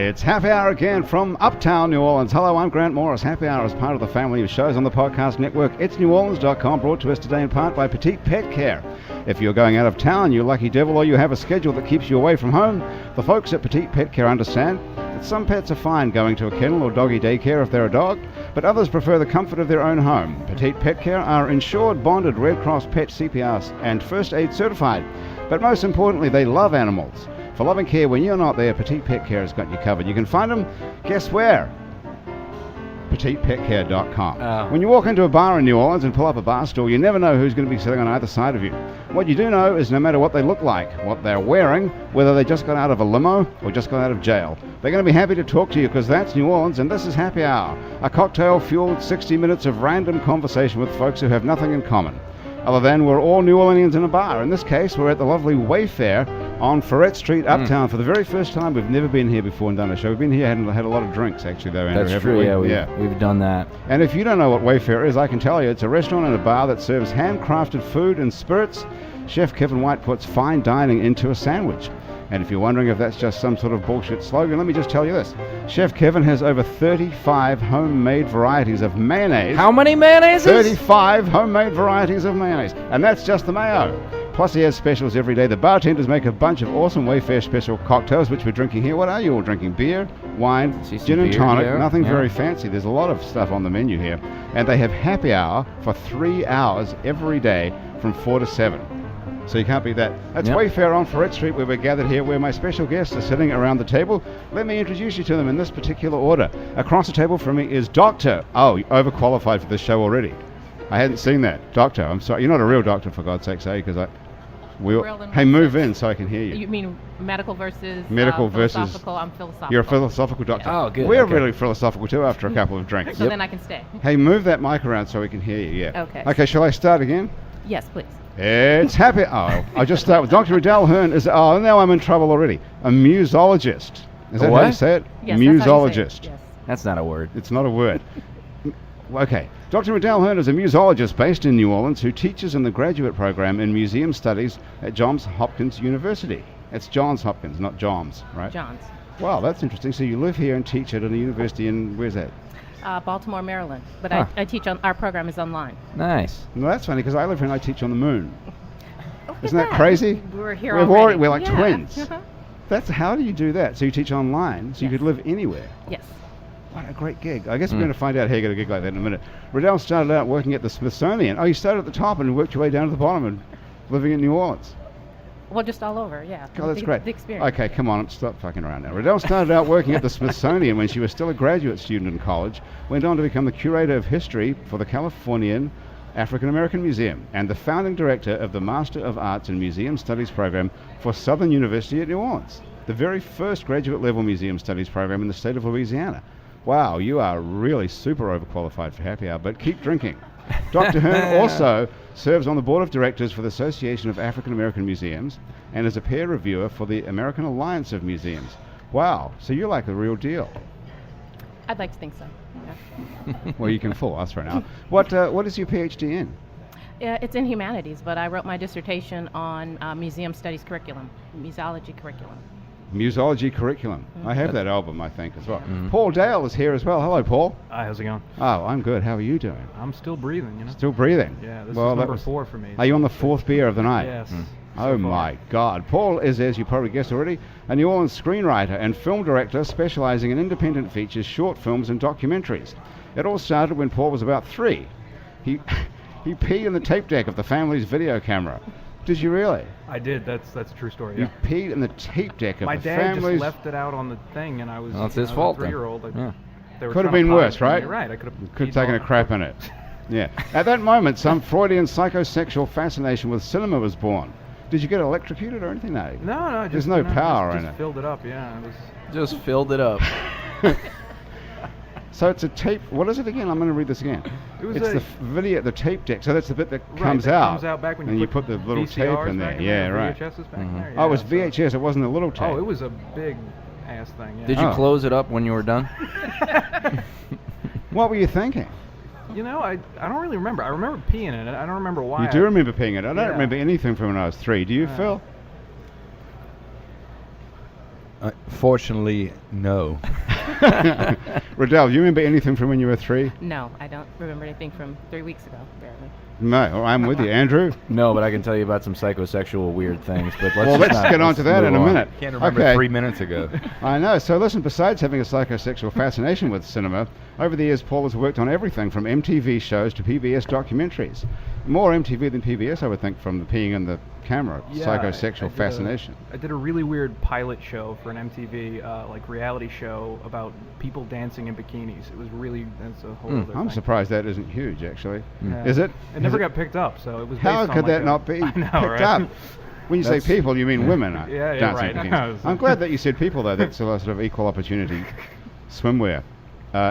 It's Happy Hour again from Uptown New Orleans. Hello, I'm Grant Morris. Happy Hour is part of the family of shows on the podcast network itsneworleans.com, brought to us today in part by Petite Pet Care. If you're going out of town, you lucky devil, or you have a schedule that keeps you away from home, the folks at Petite Pet Care understand that some pets are fine going to a kennel or doggy daycare if they're a dog, but others prefer the comfort of their own home. Petite Pet Care are insured, bonded, Red Cross Pet CPR and First Aid certified. But most importantly, they love animals. For loving care when you're not there, Petite Pet Care has got you covered. You can find them, guess where? PetitePetCare.com. When you walk into a bar in New Orleans and pull up a bar stool, you never know who's going to be sitting on either side of you. What you do know is no matter what they look like, what they're wearing, whether they just got out of a limo or just got out of jail, they're going to be happy to talk to you because that's New Orleans and this is Happy Hour, a cocktail-fueled 60 minutes of random conversation with folks who have nothing in common, other than we're all New Orleanians in a bar. In this case, we're at the lovely Wayfare on Freret Street, Uptown, for the very first time. We've never been here before and done a show. We've been here and had a lot of drinks, actually, though, Andrew. That's true, we've done that. And if you don't know what Wayfare is, I can tell you. It's a restaurant and a bar that serves handcrafted food and spirits. Chef Kevin White puts fine dining into a sandwich. And if you're wondering if that's just some sort of bullshit slogan, let me just tell you this. Chef Kevin has over 35 homemade varieties of mayonnaise. How many mayonnaises? 35 homemade varieties of mayonnaise. And that's just the mayo. Plus he has specials every day. The bartenders make a bunch of awesome Wayfare special cocktails, which we're drinking here. What are you all drinking? Beer, wine, gin and tonic. Here. Nothing very fancy. There's a lot of stuff on the menu here. And they have happy hour for 3 hours every day from 4 to 7. So you can't beat that. That's Wayfare on Freret Street, where we're gathered here, where my special guests are sitting around the table. Let me introduce you to them in this particular order. Across the table from me is Doctor. Oh, you're overqualified for this show already. I hadn't seen that. Doctor, I'm sorry. You're not a real doctor, for God's sakes, eh? Because hey, move in so I can hear you. You mean medical versus philosophical? I'm philosophical. You're a philosophical doctor. Oh, good. We're really philosophical too after a couple of drinks. So then I can stay. Hey, move that mic around so we can hear you. Yeah. Okay. Okay, shall I start again? Yes, please. It's happy. Oh, I'll just start with Dr. Redell Hearn. Now I'm in trouble already. A musologist. Is that how you say it? Yes, musologist. that's how you say it. Yes. That's not a word. It's not a word. Okay. Dr. Redell Hearn is a musologist based in New Orleans who teaches in the graduate program in museum studies at Johns Hopkins University. It's Johns Hopkins, not Johns, right? Johns. Wow, that's interesting. So you live here and teach at a university in, where's that? Baltimore, Maryland. But I teach on, our program is online. Nice. No, that's funny because I live here and I teach on the moon. Oh, Isn't that crazy? We're here already. We're like twins. That's how do you do that? So you teach online, so you could live anywhere. Yes. What a great gig. I guess we're going to find out how you got a gig like that in a minute. Redell started out working at the Smithsonian. Oh, you started at the top and worked your way down to the bottom and living in New Orleans. Well, just all over, yeah. Oh, that's great. The experience. Okay, come on, stop fucking around now. Redell started out working at the Smithsonian when she was still a graduate student in college, went on to become the curator of history for the Californian African American Museum and the founding director of the Master of Arts in Museum Studies program for Southern University at New Orleans, the very first graduate level museum studies program in the state of Louisiana. Wow, you are really super overqualified for happy hour, but keep drinking. Dr. Hearn also serves on the board of directors for the Association of African American Museums and is a peer reviewer for the American Alliance of Museums. Wow, so you're like the real deal. I'd like to think so. Yeah. Well, you can fool us right now. What is your PhD in? It's in humanities, but I wrote my dissertation on museum studies curriculum, museology curriculum. Musology curriculum. I have that album, I think, as well. Mm-hmm. Paul Dale is here as well. Hello, Paul. Hi, how's it going? Oh, I'm good. How are you doing? I'm still breathing, you know? Still breathing? Yeah, this is number 4 for me. Are you on the 4th beer of the night? Yes. Oh my God. Paul is, as you probably guessed already, a New Orleans screenwriter and film director specializing in independent features, short films and documentaries. It all started when Paul was about 3. He peed in the tape deck of the family's video camera. Did you really? I did. That's a true story. You Yeah. peed in the tape deck of My the dad family's... just left it out on the thing, and I was. Well, it's his fault a then. 3-year-old. Yeah. Could have been worse, right? You're right. I could have taken a crap in it. Yeah. At that moment, some Freudian psychosexual fascination with cinema was born. Did you get electrocuted or anything? No. No. There's no power in it. Just filled it up. Yeah. It was. Just filled it up. So it's a tape. What is it again? I'm going to read this again. It's the video, the tape deck. So that's the bit that comes out. Comes out back when you put the little VCRs tape in there. back Yeah, right. VHSs back there. Oh, it was so- VHS. It wasn't a little tape. Oh, it was a big ass thing. Yeah. Did you close it up when you were done? What were you thinking? You know, I don't really remember. I remember peeing in it. I don't remember why. You do remember peeing in it. I don't Yeah. remember anything from when I was 3. Do you, Phil? Fortunately, no. Redell, do you remember anything from when you were 3? No, I don't remember anything from 3 weeks ago, barely. No, well, I'm with you. Andrew? No, but I can tell you about some psychosexual weird things. But Let's get on to that in a minute. Can't remember Okay. 3 minutes ago. I know. So listen, besides having a psychosexual fascination with cinema, over the years Paul has worked on everything from MTV shows to PBS documentaries. More MTV than PBS, I would think, from the peeing in the camera, psychosexual fascination. I did a really weird pilot show for an MTV like reality show about people dancing in bikinis. It was really, that's a whole other I'm thing. surprised that isn't huge, actually. Yeah. Is it? It never got picked up, so it was How based on could like that not be I know, picked right? up? When you say people, you mean women Yeah, dancing right. in bikinis. I'm glad that you said people, though. That's a sort of equal opportunity swimwear.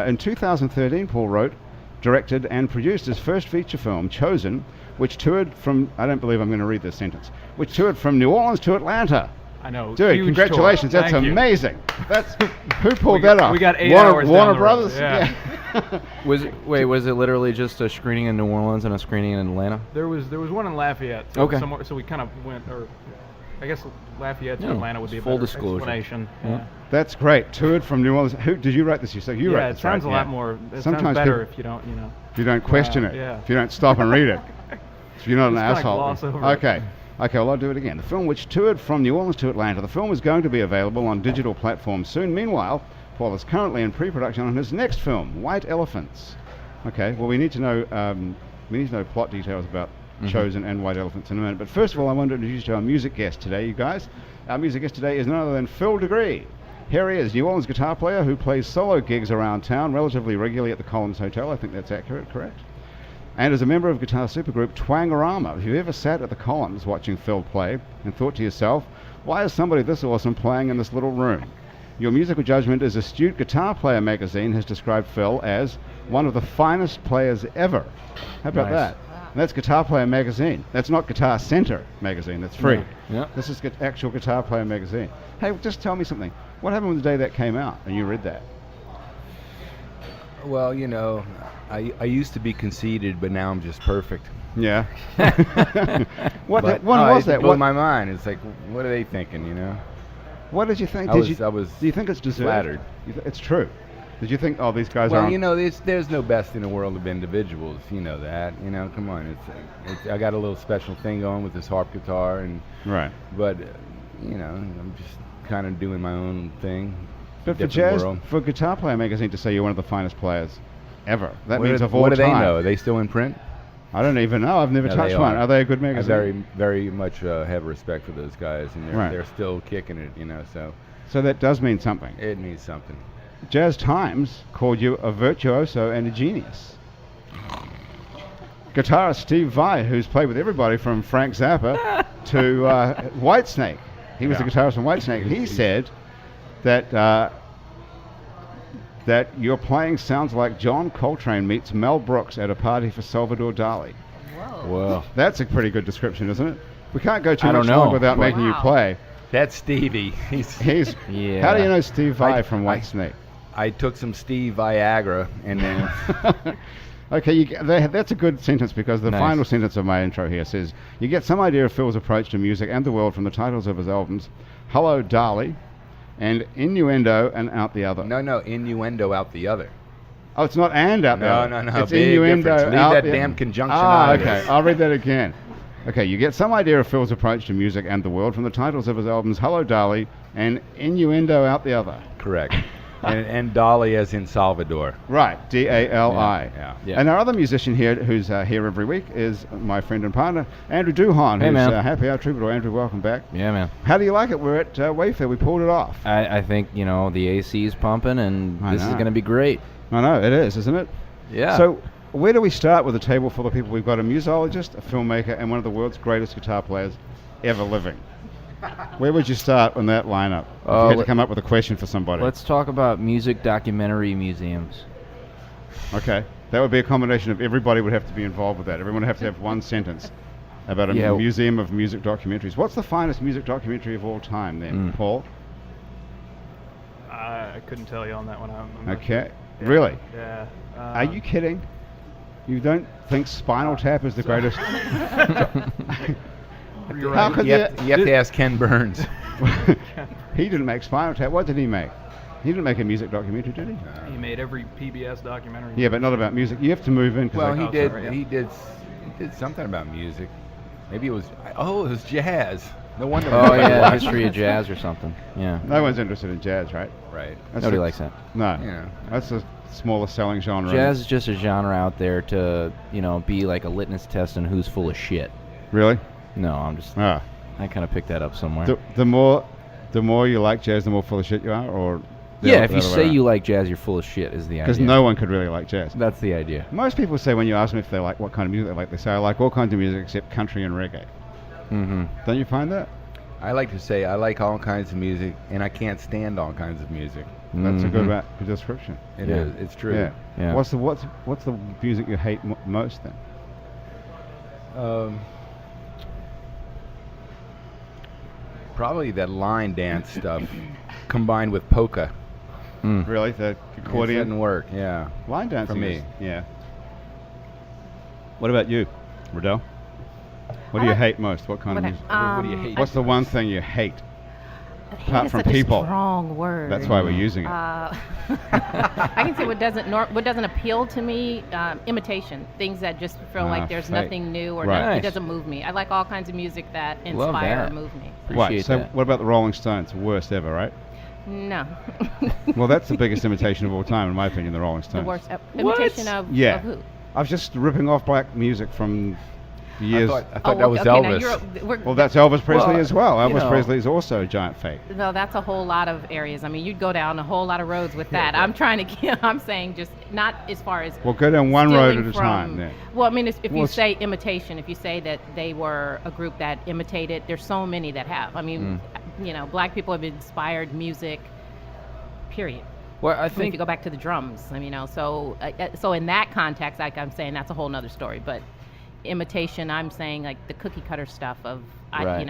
In 2013, Paul wrote, directed, and produced his first feature film, Chosen, which toured from, I don't believe I'm going to read this sentence, which toured from New Orleans to Atlanta. I know. Dude, huge congratulations. tour. That's Thank you. amazing. That's who pulled that off? We got 8 Warner, hours down Warner the road. Brothers? Yeah. was it literally just a screening in New Orleans and a screening in Atlanta? There was one in Lafayette. So Okay. Somewhere, so we kind of went, or I guess Lafayette to Yeah, Atlanta would be a full better disclosure. explanation. Yeah. That's great. Toured from New Orleans. Who did you write this? You said you wrote Yeah, it this, right? sounds a lot more. It Sometimes sounds better people- if you don't, you know. If you don't question it. Yeah. If you don't stop and read it. If you're not an Just kinda asshole. gloss over it. Okay. Okay, well, I'll do it again. The film, which toured from New Orleans to Atlanta, the film is going to be available on digital platforms soon. Meanwhile, Paul is currently in pre-production on his next film, White Elephants. Okay, well, we need to know plot details about Chosen and White Elephants in a minute. But first of all, I want to introduce you to our music guest today, you guys. Our music guest today is none other than Phil deGruy. Here he is, New Orleans guitar player who plays solo gigs around town relatively regularly at the Collins Hotel. I think that's accurate, correct? And as a member of guitar supergroup Twangorama. If you've ever sat at the Collins watching Phil play and thought to yourself, why is somebody this awesome playing in this little room? Your musical judgment as Astute Guitar Player magazine has described Phil as one of the finest players ever. How about Nice. that? And that's Guitar Player magazine. That's not Guitar Center magazine. That's free. Yeah. This is actual Guitar Player magazine. Hey, just tell me something. What happened on the day that came out and you read that? Well, you know, I used to be conceited, but now I'm just perfect. Yeah. What But, was it that? blew What, my mind. It's like, what are they thinking, you know? what did you think? I Did was- you, I was do you think it's deserved? flattered. It's true. Did you think, oh, these guys Well, aren't... you know, there's no best in the world of individuals. You know that. You know, come on. It's I got a little special thing going with this harp guitar, Right. but you know, I'm just kind of doing my own thing. But for different jazz, world. for Guitar Player magazine to say you're one of the finest players ever, that What means do- of all what do time. they know? Are they still in print? I don't even know. I've never Yeah, touched they one. are. Are they a good I magazine? very much have respect for those guys, and Right. they're still kicking it. You know, so So that does mean something. it means something. Jazz Times called you a virtuoso and a genius. Guitarist Steve Vai, who's played with everybody from Frank Zappa to Whitesnake. He was the Yeah. guitarist from Whitesnake. He said that that your playing sounds like John Coltrane meets Mel Brooks at a party for Salvador Dali. Whoa. That's a pretty good description, isn't it? We can't go too I much don't long know, without but- making you Wow. play. That's Stevie. He's. Yeah. How do you know Steve Vai I- from I- Whitesnake? I took some Steve Viagra, and then Okay, that's a good sentence because the Nice. final sentence of my intro here says, you get some idea of Phil's approach to music and the world from the titles of his albums, Hello, Dali, and Innuendo and Out the Other. no innuendo out the other. Oh, it's not and out the No, other. no, It's big innuendo difference. Leave out that the damn conjunction Ah, out of okay. this. I'll read that again. Okay, you get some idea of Phil's approach to music and the world from the titles of his albums, Hello, Dali, and Innuendo Out the Other. Correct. and Dolly as in Salvador. Right, D-A-L-I. Yeah. Yeah. And our other musician here, who's here every week, is my friend and partner, Andrew Duhon, Hey, who's man. Happy Hour Troubadour. Andrew, welcome back. Yeah, man. How do you like it? We're at Wayfare. We pulled it off. I think, you know, the AC's pumping, and I this is know. going to be great. I know, it is, isn't it? Yeah. So, where do we start with a table full of people? We've got a musologist, a filmmaker, and one of the world's greatest guitar players ever living. Where would you start on that lineup? If you had to come up with a question for somebody. Let's talk about music documentary museums. Okay. That would be a combination of everybody would have to be involved with that. Everyone would have to have one sentence about a Yeah. museum of music documentaries. What's the finest music documentary of all time then, Paul? I couldn't tell you on that one. I'm not Okay. sure. Really? Yeah. Are you kidding? You don't think Spinal Tap is the greatest? You're How right. could You have to ask Ken Burns. He didn't make Spinal Tap. What did he make? He didn't make a music documentary, did he? He made every PBS documentary. Yeah, but not about music. You have to move in. Well, he did. sorry, yeah. He did something about music. Maybe it was. Oh, it was jazz. No wonder. Oh yeah, history of jazz or something. Yeah. No one's interested in jazz, right? Right. Nobody likes that. No. Yeah. That's the smallest selling genre. Jazz is just a genre out there to, be like a litmus test on who's full of shit. Really? No, I'm just. Ah. I kind of picked that up somewhere. The more you like jazz, the more full of shit you are, or yeah, if you say you like jazz, you're full of shit. Is the idea? Because no one could really like jazz. That's the idea. Most people say when you ask them if they like what kind of music they like, they say I like all kinds of music except country and reggae. Mm-hmm. Don't you find that? I like to say I like all kinds of music, and I can't stand all kinds of music. That's a good description. It is. It's true. Yeah. Yeah. What's the music you hate most then? Probably that line dance stuff, combined with polka. Really, the It accordion didn't work. Yeah. line dancing for me. Yeah. What about you, Redell? What do you hate most? What kind of music? What do you hate? What's the one thing you hate? Hate apart is from such people? a strong word. That's why we're using it. I can say what doesn't appeal to me. Imitation, things that just feel like there's fake. nothing new or Right. nothing, Nice. it doesn't move me. I like all kinds of music that Love inspire that. or move me. Right. Appreciate So that. what about the Rolling Stones? Worst ever, right? No. Well, that's the biggest imitation of all time, in my opinion. The Rolling The Stones. worst imitation of Yeah. of who? I was just ripping off black music from years. I thought that was okay, now Elvis. Well, that's Elvis Presley Well, as well. you Elvis know. Presley is also a giant fake. No, that's a whole lot of areas. I mean, you'd go down a whole lot of roads with that. I'm trying to I'm saying just not as far as Well, go down one road stealing at a time. Then. Well, I mean, if Well, you it's- say imitation, if you say that they were a group that imitated, there's so many that have. I mean, black people have inspired music, period. Well, I If you think go back to the drums, I mean, so in that context, like I'm saying, that's a whole nother story. But imitation, I'm saying like the cookie cutter stuff of, Right.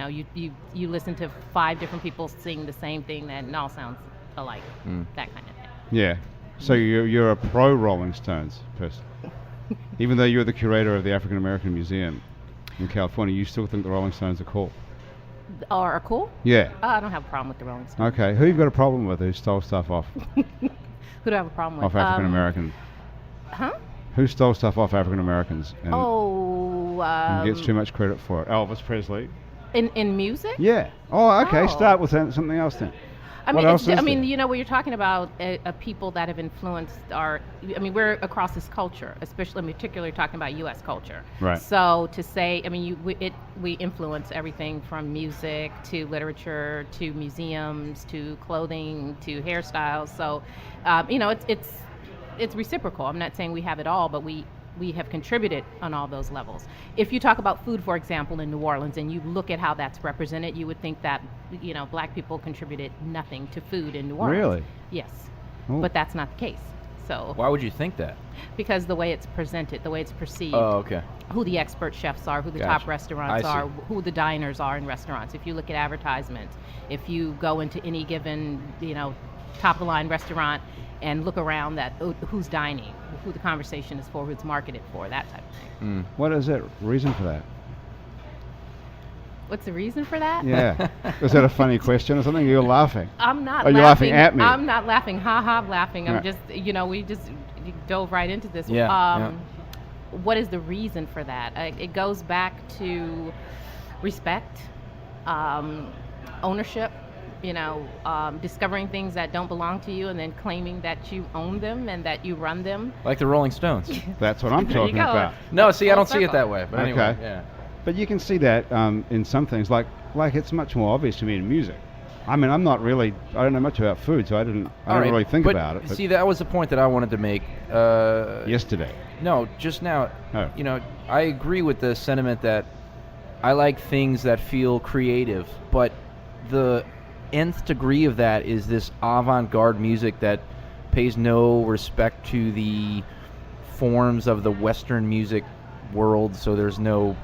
you listen to 5 different people sing the same thing that it all sounds alike, that kind of thing. Yeah. So you're a pro Rolling Stones person, even though you're the curator of the African American Museum in California. You still think the Rolling Stones are cool? Or are cool? Yeah. I don't have a problem with the Rolling Stones. Okay. Who you've got a problem with? Who stole stuff off Who do I have a problem with? African Americans? Huh? Who stole stuff off African Americans and gets too much credit for it? Elvis Presley. In music? Yeah. Oh, okay. Oh. Start with something else then. I What mean, else is there? when you're talking about people that have influenced we're across this culture, especially particularly talking about U.S. culture. Right. So to say, I mean, we influence everything from music to literature to museums to clothing to hairstyles. So, it's reciprocal. I'm not saying we have it all, but we have contributed on all those levels. If you talk about food, for example, in New Orleans, and you look at how that's represented, you would think that, black people contributed nothing to food in New Orleans. Really? Yes. Oh. But that's not the case. So, why would you think that? because the way it's presented, the way it's perceived, Oh, okay. who the expert chefs are, who the Gotcha. top restaurants I see. are, who the diners are in restaurants. If you look at advertisements, if you go into any given, top of the line restaurant and look around who's dining, who the conversation is for, who it's marketed for, that type of thing. What is the reason for that? What's the reason for that? Yeah. Was that a funny question or something? You're laughing. I'm not Are you laughing at me? I'm not laughing. Ha ha, I'm laughing. I'm Right. just, we just dove right into this. Yeah, What is the reason for that? It goes back to respect, ownership, discovering things that don't belong to you and then claiming that you own them and that you run them. Like the Rolling Stones. That's what I'm There you talking go. about. No, see, I Full don't see it circle. that way. But anyway, Okay. yeah. But you can see that in some things, like it's much more obvious to me in music. I mean, I don't know much about food, so I don't All right, really think but about it. But See, that was the point that I wanted to make. yesterday. No, just now. Oh. I agree with the sentiment that I like things that feel creative, but the nth degree of that is this avant-garde music that pays no respect to the forms of the Western music world, so there's no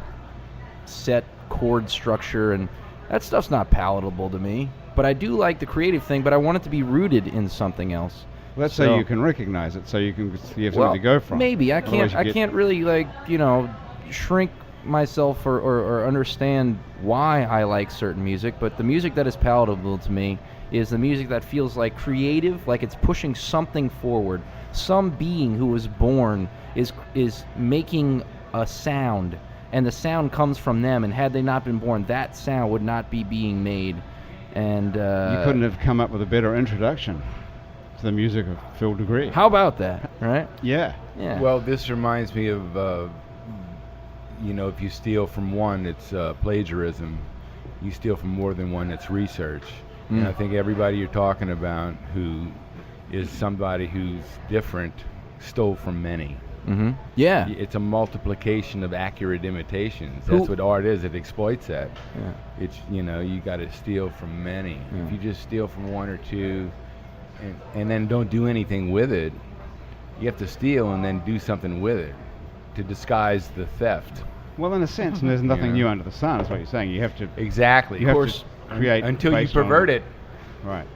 set chord structure, and that stuff's not palatable to me. But I do like the creative thing, but I want it to be rooted in something else. Let's So- say you can recognize it, so you have something to go from. Maybe I Otherwise can't. you I get- can't really shrink myself or understand why I like certain music, but the music that is palatable to me is the music that feels like creative, like it's pushing something forward. Some being who was born is making a sound, and the sound comes from them, and had they not been born, that sound would not be being made. And you couldn't have come up with a better introduction to the music of Phil deGruy. How about that, right? Yeah. Well, this reminds me of, if you steal from one, it's plagiarism. You steal from more than one, it's research. And I think everybody you're talking about who is somebody who's different stole from many. Mm-hmm. Yeah. It's a multiplication of accurate imitations. That's what art is. It exploits that. Yeah. It's, you got to steal from many. Yeah. If you just steal from one or two and then don't do anything with it, you have to steal and then do something with it to disguise the theft. Well, in a sense, and there's nothing new under the sun, is what you're saying. You have to... Exactly. You Of have course, to create until you based on- pervert it. Right.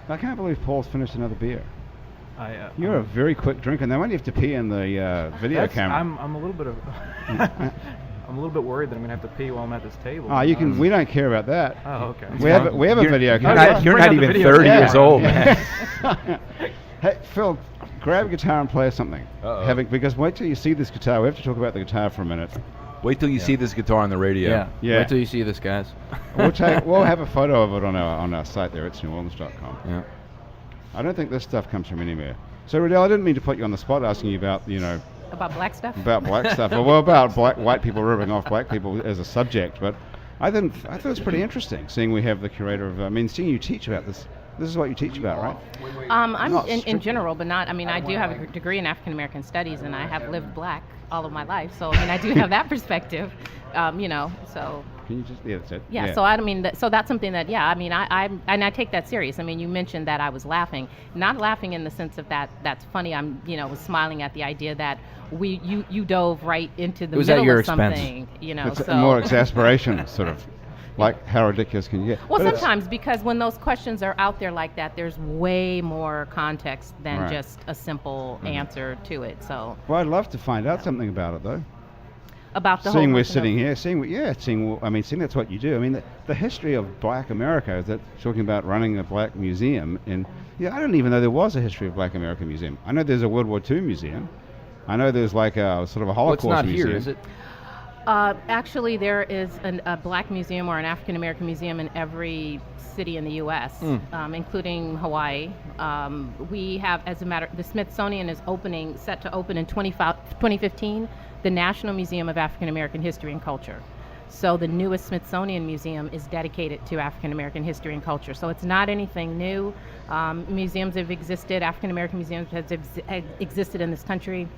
I can't believe Paul's finished another beer. You're I'm- a very quick drinker. Now, when you have to pee in the video camera... I'm a little bit of. I'm a little bit worried that I'm gonna have to pee while I'm at this table. Oh, you can. We don't care about that. Oh, okay. We have a video camera. You're Bring not out the even video 30 camera. years old, man. Hey, Phil, grab a guitar and play us something. Uh-oh. Because wait till you see this guitar. We have to talk about the guitar for a minute. Wait till you see this guitar on the radio. Yeah. Wait till you see this, guys. We'll have a photo of it on our site there. It's neworleans.com. Yeah. I don't think this stuff comes from anywhere. So, Redell, I didn't mean to put you on the spot asking you about, About black stuff? about black stuff. Well, about white people ripping off black people as a subject. But I thought it was pretty interesting, seeing we have the curator of, seeing you teach about this. This is what you teach about, right? I'm Not in strictly. general, but not. I do have a degree in African American Studies, and I have lived black all of my life. So I do have that perspective. So. Can you just? Yeah, that's it. Yeah. So so that's something that I take that serious. You mentioned that I was laughing, not laughing in the sense of that's funny. Was smiling at the idea that you dove right into the It was at middle your of expense. something. It's So more exasperation, sort of. Like, how ridiculous can you get? Well, But it's- sometimes because when those questions are out there like that, there's way more context than Right. just a simple answer to it. So Well, I'd love to find out something about it, though. about the Seeing whole we're notion sitting of- here, seeing that's what you do. The history of Black America, that talking about running a Black museum, and I didn't even know there was a history of Black American museum. I know there's a World War II museum. I know there's like a sort of a Holocaust Well, it's not museum. here, is it? Actually, there is a black museum or an African American museum in every city in the U.S., including Hawaii. We have, the Smithsonian is set to open in 2015, the National Museum of African American History and Culture. So the newest Smithsonian Museum is dedicated to African American history and culture. So it's not anything new. Museums have existed, African American museums have existed in this country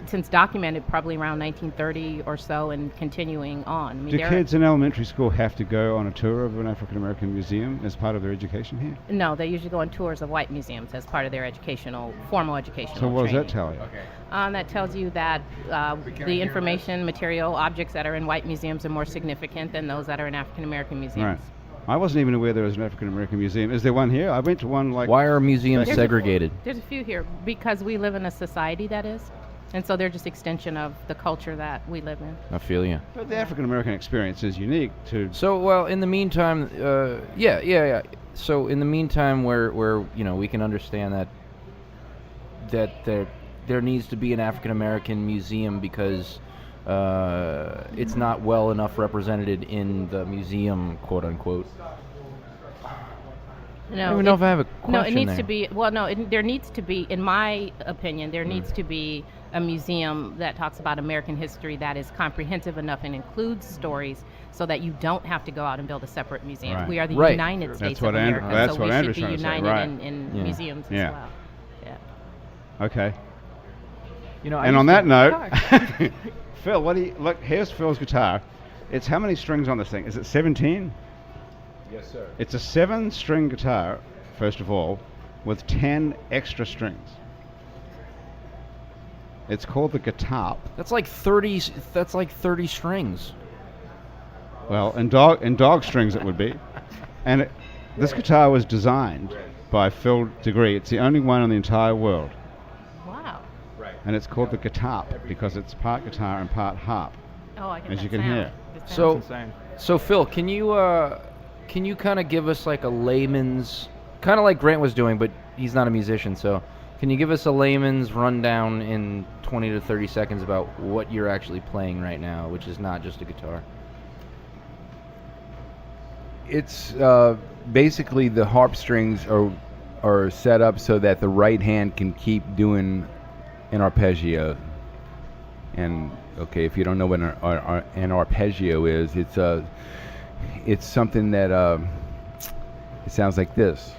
since documented probably around 1930 or so and continuing on. Do kids in elementary school have to go on a tour of an African American museum as part of their education here? No, they usually go on tours of white museums as part of their formal educational So what does that training. tell you? That tells you that the information, material, objects that are in white museums are more significant than those that are in African American museums. Right. I wasn't even aware there was an African American museum. Is there one here? I went to one Why are museums There's segregated? There's a few here because we live in a society that is. And so they're just extension of the culture that we live in. I feel you. But the African American experience is unique to. So, well, in the meantime, yeah. So, in the meantime, where we can understand that there needs to be an African American museum because it's not well enough represented in the museum, quote unquote. No, I don't even know if I have a question. No, it needs there. to be. Well, no, there needs to be, in my opinion, there needs to be a museum that talks about American history that is comprehensive enough and includes stories so that you don't have to go out and build a separate museum. Right. We are the Right. United That's States what of Andrew- America, that's so what we Andrew's should be trying to say, united right. in Yeah. museums Yeah. as well. Yeah. Okay. I And on used that to- note, Phil, look? Here's Phil's guitar. It's how many strings on this thing? Is it 17? Yes, sir. It's a 7-string guitar, first of all, with 10 extra strings. It's called the Guitarp. That's like 30. That's like 30 strings. Well, in dog strings it would be. And this guitar was designed by Phil deGruy. It's the only one in the entire world. Wow. Right. and it's called the Guitarp because it's part guitar and part harp, Oh, I can as you can hear. So, insane. so Phil, can you kind of give us like a layman's, kind of like Grant was doing, but he's not a musician, so can you give us a layman's rundown in 20 to 30 seconds about what you're actually playing right now, which is not just a guitar? It's basically the harp strings are set up so that the right hand can keep doing an arpeggio. And okay, if you don't know what an arpeggio is, it's something that it sounds like this.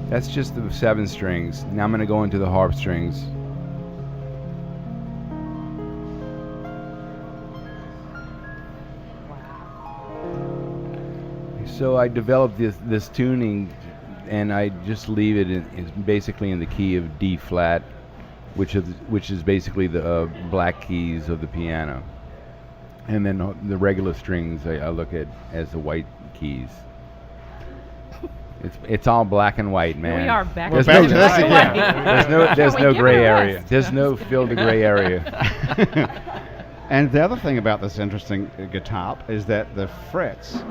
That's just the 7 strings. Now I'm going to go into the harp strings. So I developed this tuning, and I just leave it it's basically in the key of D flat, which is basically the black keys of the piano, and then the regular strings I look at as the white keys. It's all black and white, man. Here we are back. We're to back to black this and again. white. There's Can no we give gray it a area. rest? There's no fill to gray area. And the other thing about this interesting guitar is that the frets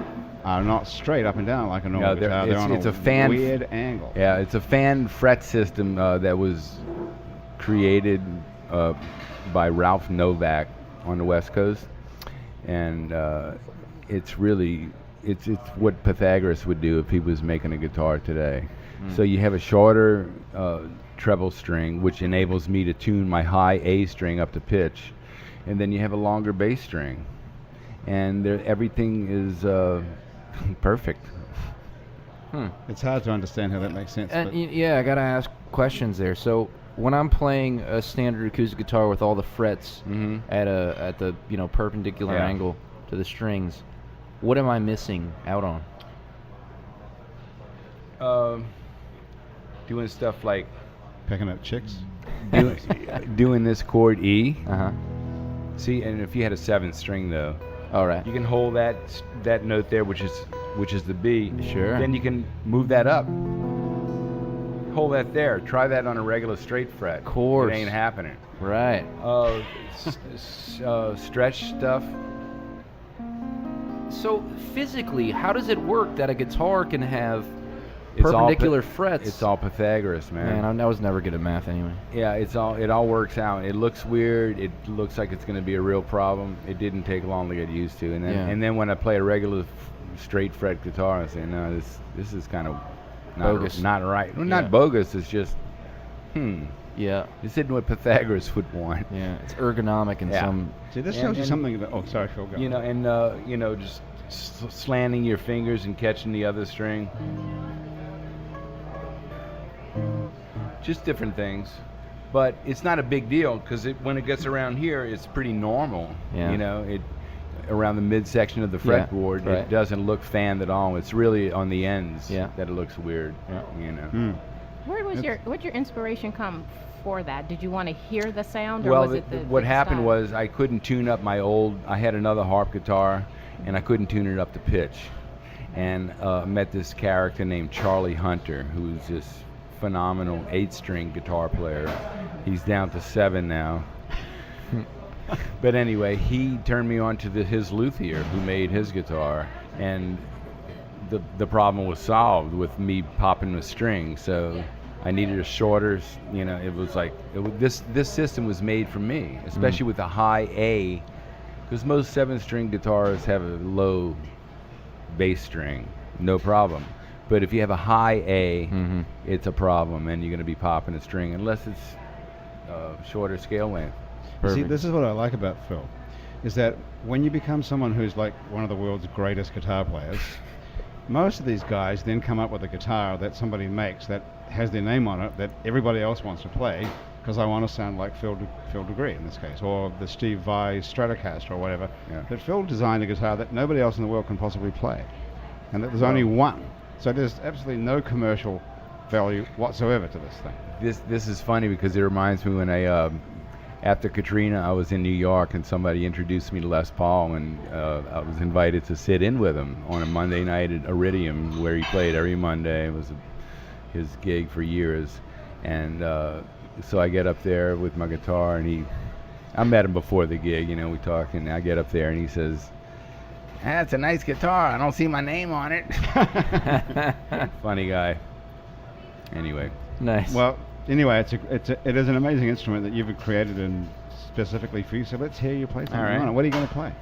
are not straight up and down like a normal guitar. They're on it's a a fan weird angle. Yeah, it's a fan fret system that was created by Ralph Novak on the West Coast, and it's really it's what Pythagoras would do if he was making a guitar today. So you have a shorter treble string, which enables me to tune my high A string up to pitch, and then you have a longer bass string, and everything is perfect. It's hard to understand how that makes sense. And But yeah, I gotta ask questions there. So when I'm playing a standard acoustic guitar with all the frets at the perpendicular Yeah. angle to the strings, what am I missing out on? Doing stuff like picking up chicks. doing this chord E. Uh-huh. See, and if you had a 7th string though, All right. you can hold that note there, which is the B. Sure. Then you can move that up. Hold that there. Try that on a regular straight fret. Of course. It ain't happening. Right. Stretch stuff. So physically, how does it work that a guitar can have It's all perpendicular frets? It's all Pythagoras, man. Man, I was never good at math anyway. Yeah, it all works out. It looks weird. It looks like it's going to be a real problem. It didn't take long to get used to. And then when I play a regular straight fret guitar, I say, no, this is kind of Bogus. not right. Well, Yeah. not bogus. It's just Yeah. This isn't what Pythagoras would want. Yeah. It's ergonomic in Yeah. some. See, this shows you something about. Oh, sorry, Phil. Go. Just slanting your fingers and catching the other string. Just different things. But it's not a big deal because when it gets around here, it's pretty normal. Yeah. Around the midsection of the Yeah, fretboard, right. it doesn't look fanned at all. It's really on the ends Yeah. that it looks weird. Yeah. Where'd your inspiration come for that? Did you want to hear the sound, or Well, was it what the happened style? was I couldn't tune up I had another harp guitar, and I couldn't tune it up to pitch. And met this character named Charlie Hunter, who's this phenomenal 8-string guitar player. He's down to 7 now. But anyway, he turned me on to his luthier who made his guitar, and the problem was solved with me popping the string. So I needed a shorter, it was like this system was made for me, especially with a high A, because most 7-string guitars have a low bass string, no problem. But if you have a high A, it's a problem, and you're going to be popping a string unless it's shorter scale length. See, this is what I like about Phil, is that when you become someone who's like one of the world's greatest guitar players, most of these guys then come up with a guitar that somebody makes that has their name on it that everybody else wants to play, because I want to sound like Phil deGruy in this case, or the Steve Vai Stratocaster or whatever. Yeah. But Phil designed a guitar that nobody else in the world can possibly play, and that there's only one. So there's absolutely no commercial value whatsoever to this thing. This is funny because it reminds me when after Katrina, I was in New York and somebody introduced me to Les Paul, and I was invited to sit in with him on a Monday night at Iridium, where he played every Monday. It was his gig for years, and so I get up there with my guitar, and I met him before the gig, you know, we talk, and I get up there, and he says, "That's a nice guitar. I don't see my name on it." Funny guy. Anyway. Nice. Well, anyway, it is an amazing instrument that you've created and specifically for you. So let's hear you play something All right. on it. What are you going to play?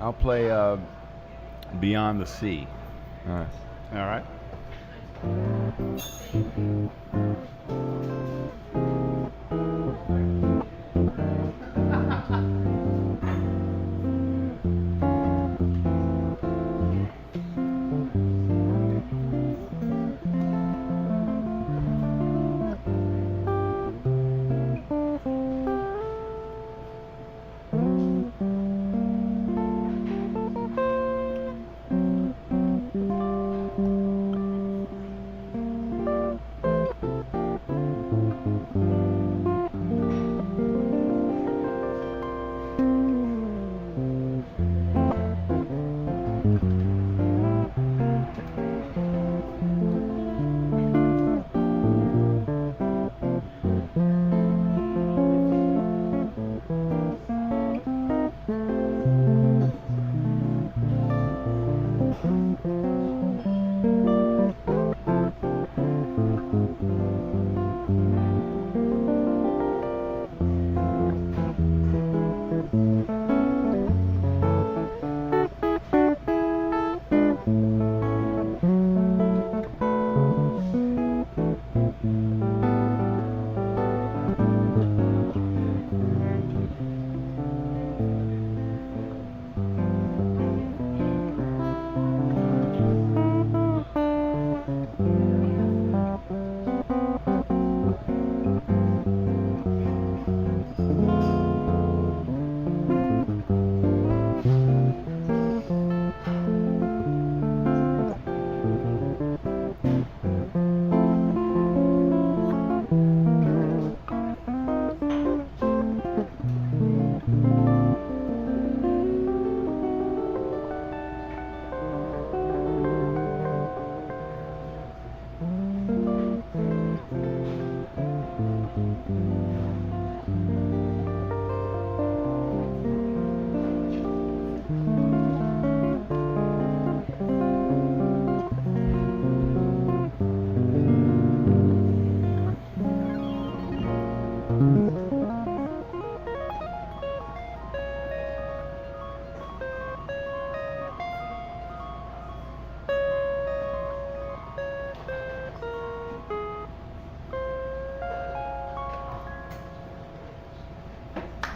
I'll play Beyond the Sea. All right.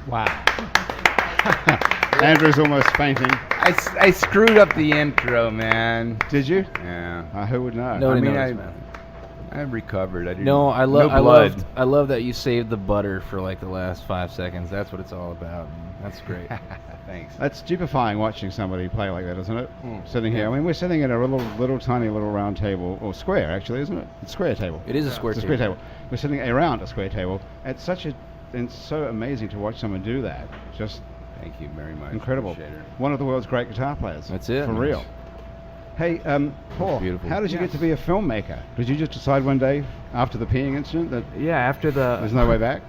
Wow. Andrew's almost fainting. I screwed up the intro, man. Did you? Yeah. Who would know? Nobody I mean, knows, man. I recovered. I didn't. No, I no love blood. I love that you saved the butter for like the last 5 seconds. That's what it's all about. That's great. Thanks. That's stupefying watching somebody play like that, isn't it? Mm. Sitting here. I mean, we're sitting at a little tiny little round table, or square actually, isn't it? It's a square table. It is a square It's a table. square table. We're sitting around a square table. It's so amazing to watch someone do that. Just Thank you very much. incredible. Appreciate it. One of the world's great guitar players. That's it. For real. Hey, Paul, Beautiful. how did you get to be a filmmaker? Did you just decide one day after the peeing incident that Yeah, after there's no way back?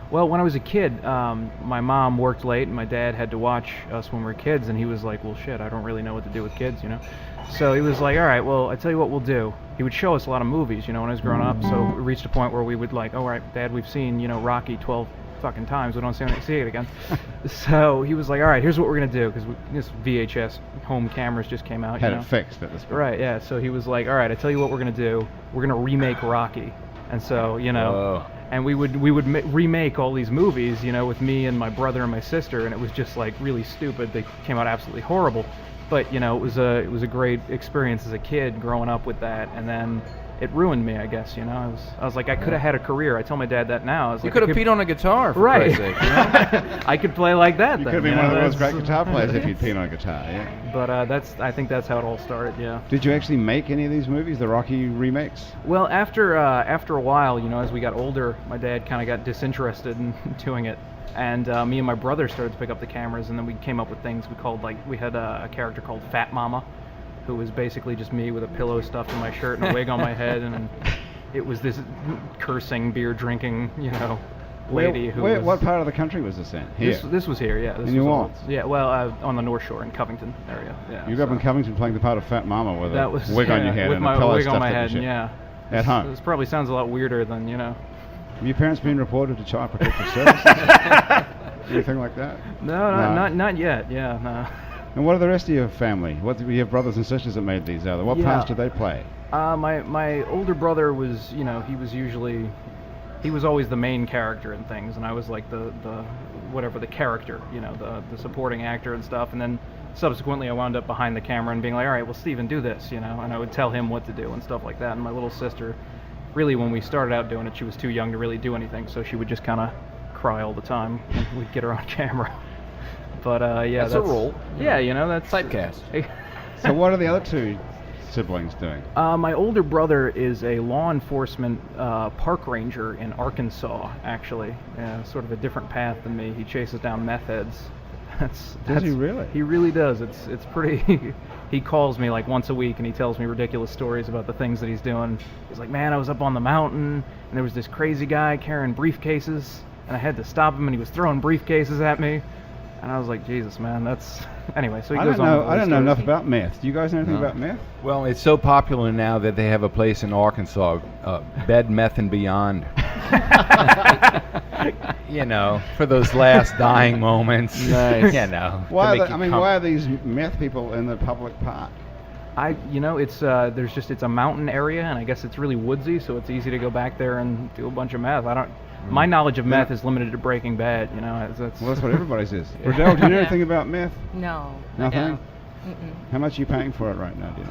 Well, when I was a kid, my mom worked late, and my dad had to watch us when we were kids, and he was like, well, shit, I don't really know what to do with kids, you know? So he was like, all right, well, I tell you what we'll do. He would show us a lot of movies, you know, when I was growing up, so we reached a point where we would like, all right, Dad, we've seen, you know, Rocky 12 fucking times, we don't see it again. So he was like, all right, here's what we're going to do, because this VHS home cameras just came out, Had you know? it fixed at this point. Right, yeah, so he was like, all right, I tell you what we're going to do. We're going to remake Rocky. And so, you know... Whoa. And we would remake all these movies, you know, with me and my brother and my sister, and it was just like really stupid. They came out absolutely horrible, but you know, it was a great experience as a kid growing up with that. And then it ruined me, I guess. You know, I was like, I could have had a career. I tell my dad that now. I was You like, could have peed on a guitar, for right. Christ's sake. You know? I could play like that. You then, could have been you one of know, the world's that's- great guitar players if you'd peed on a guitar, yeah. But I think that's how it all started. Yeah. Did you actually make any of these movies, the Rocky remakes? Well, after a while, you know, as we got older, my dad kind of got disinterested in doing it, and me and my brother started to pick up the cameras, and then we came up with things we called we had a character called Fat Mama, who was basically just me with a pillow stuffed in my shirt and a wig on my head, and it was this cursing, beer drinking, lady who was... What part of the country was this in? Here? This was here, yeah. This in New was Orleans? Yeah, well, on the North Shore in Covington area. Yeah. You grew up in Covington playing the part of Fat Mama with that a was, wig on your head with and my a pillow wig stuffed on my up your head, shit. yeah. At home? This probably sounds a lot weirder than, Have your parents been reported to Child Protective Services? Anything like that? No, not yet, yeah, no. And what are the rest of your family? What do you have brothers and sisters that made these other? What parts did they play? My older brother was, he was always the main character in things, and I was like the character, the supporting actor and stuff. And then subsequently I wound up behind the camera and being like, all right, well, Steven, do this, and I would tell him what to do and stuff like that. And my little sister, really, when we started out doing it, she was too young to really do anything, so she would just kind of cry all the time when we'd get her on camera. But that's a role. Yeah, that's typecast. So what are the other two siblings doing? My older brother is a law enforcement park ranger in Arkansas, actually. Sort of a different path than me. He chases down meth heads. Does he really? He really does. It's pretty... He calls me like once a week and he tells me ridiculous stories about the things that he's doing. He's like, man, I was up on the mountain and there was this crazy guy carrying briefcases and I had to stop him and he was throwing briefcases at me. And I was like, Jesus, man, that's... Anyway, so he goes on. I don't know enough about meth. Do you guys know anything about meth? Well, it's so popular now that they have a place in Arkansas, Bed, Meth, and Beyond. For those last dying moments. Nice. Why are these meth people in the public park? It's it's a mountain area, and I guess it's really woodsy, so it's easy to go back there and do a bunch of meth. My knowledge of meth is limited to Breaking Bad, Well, that's what everybody's is. Redell, do you know anything about meth? No. Nothing? Mm-mm. How much are you paying for it right now, dear?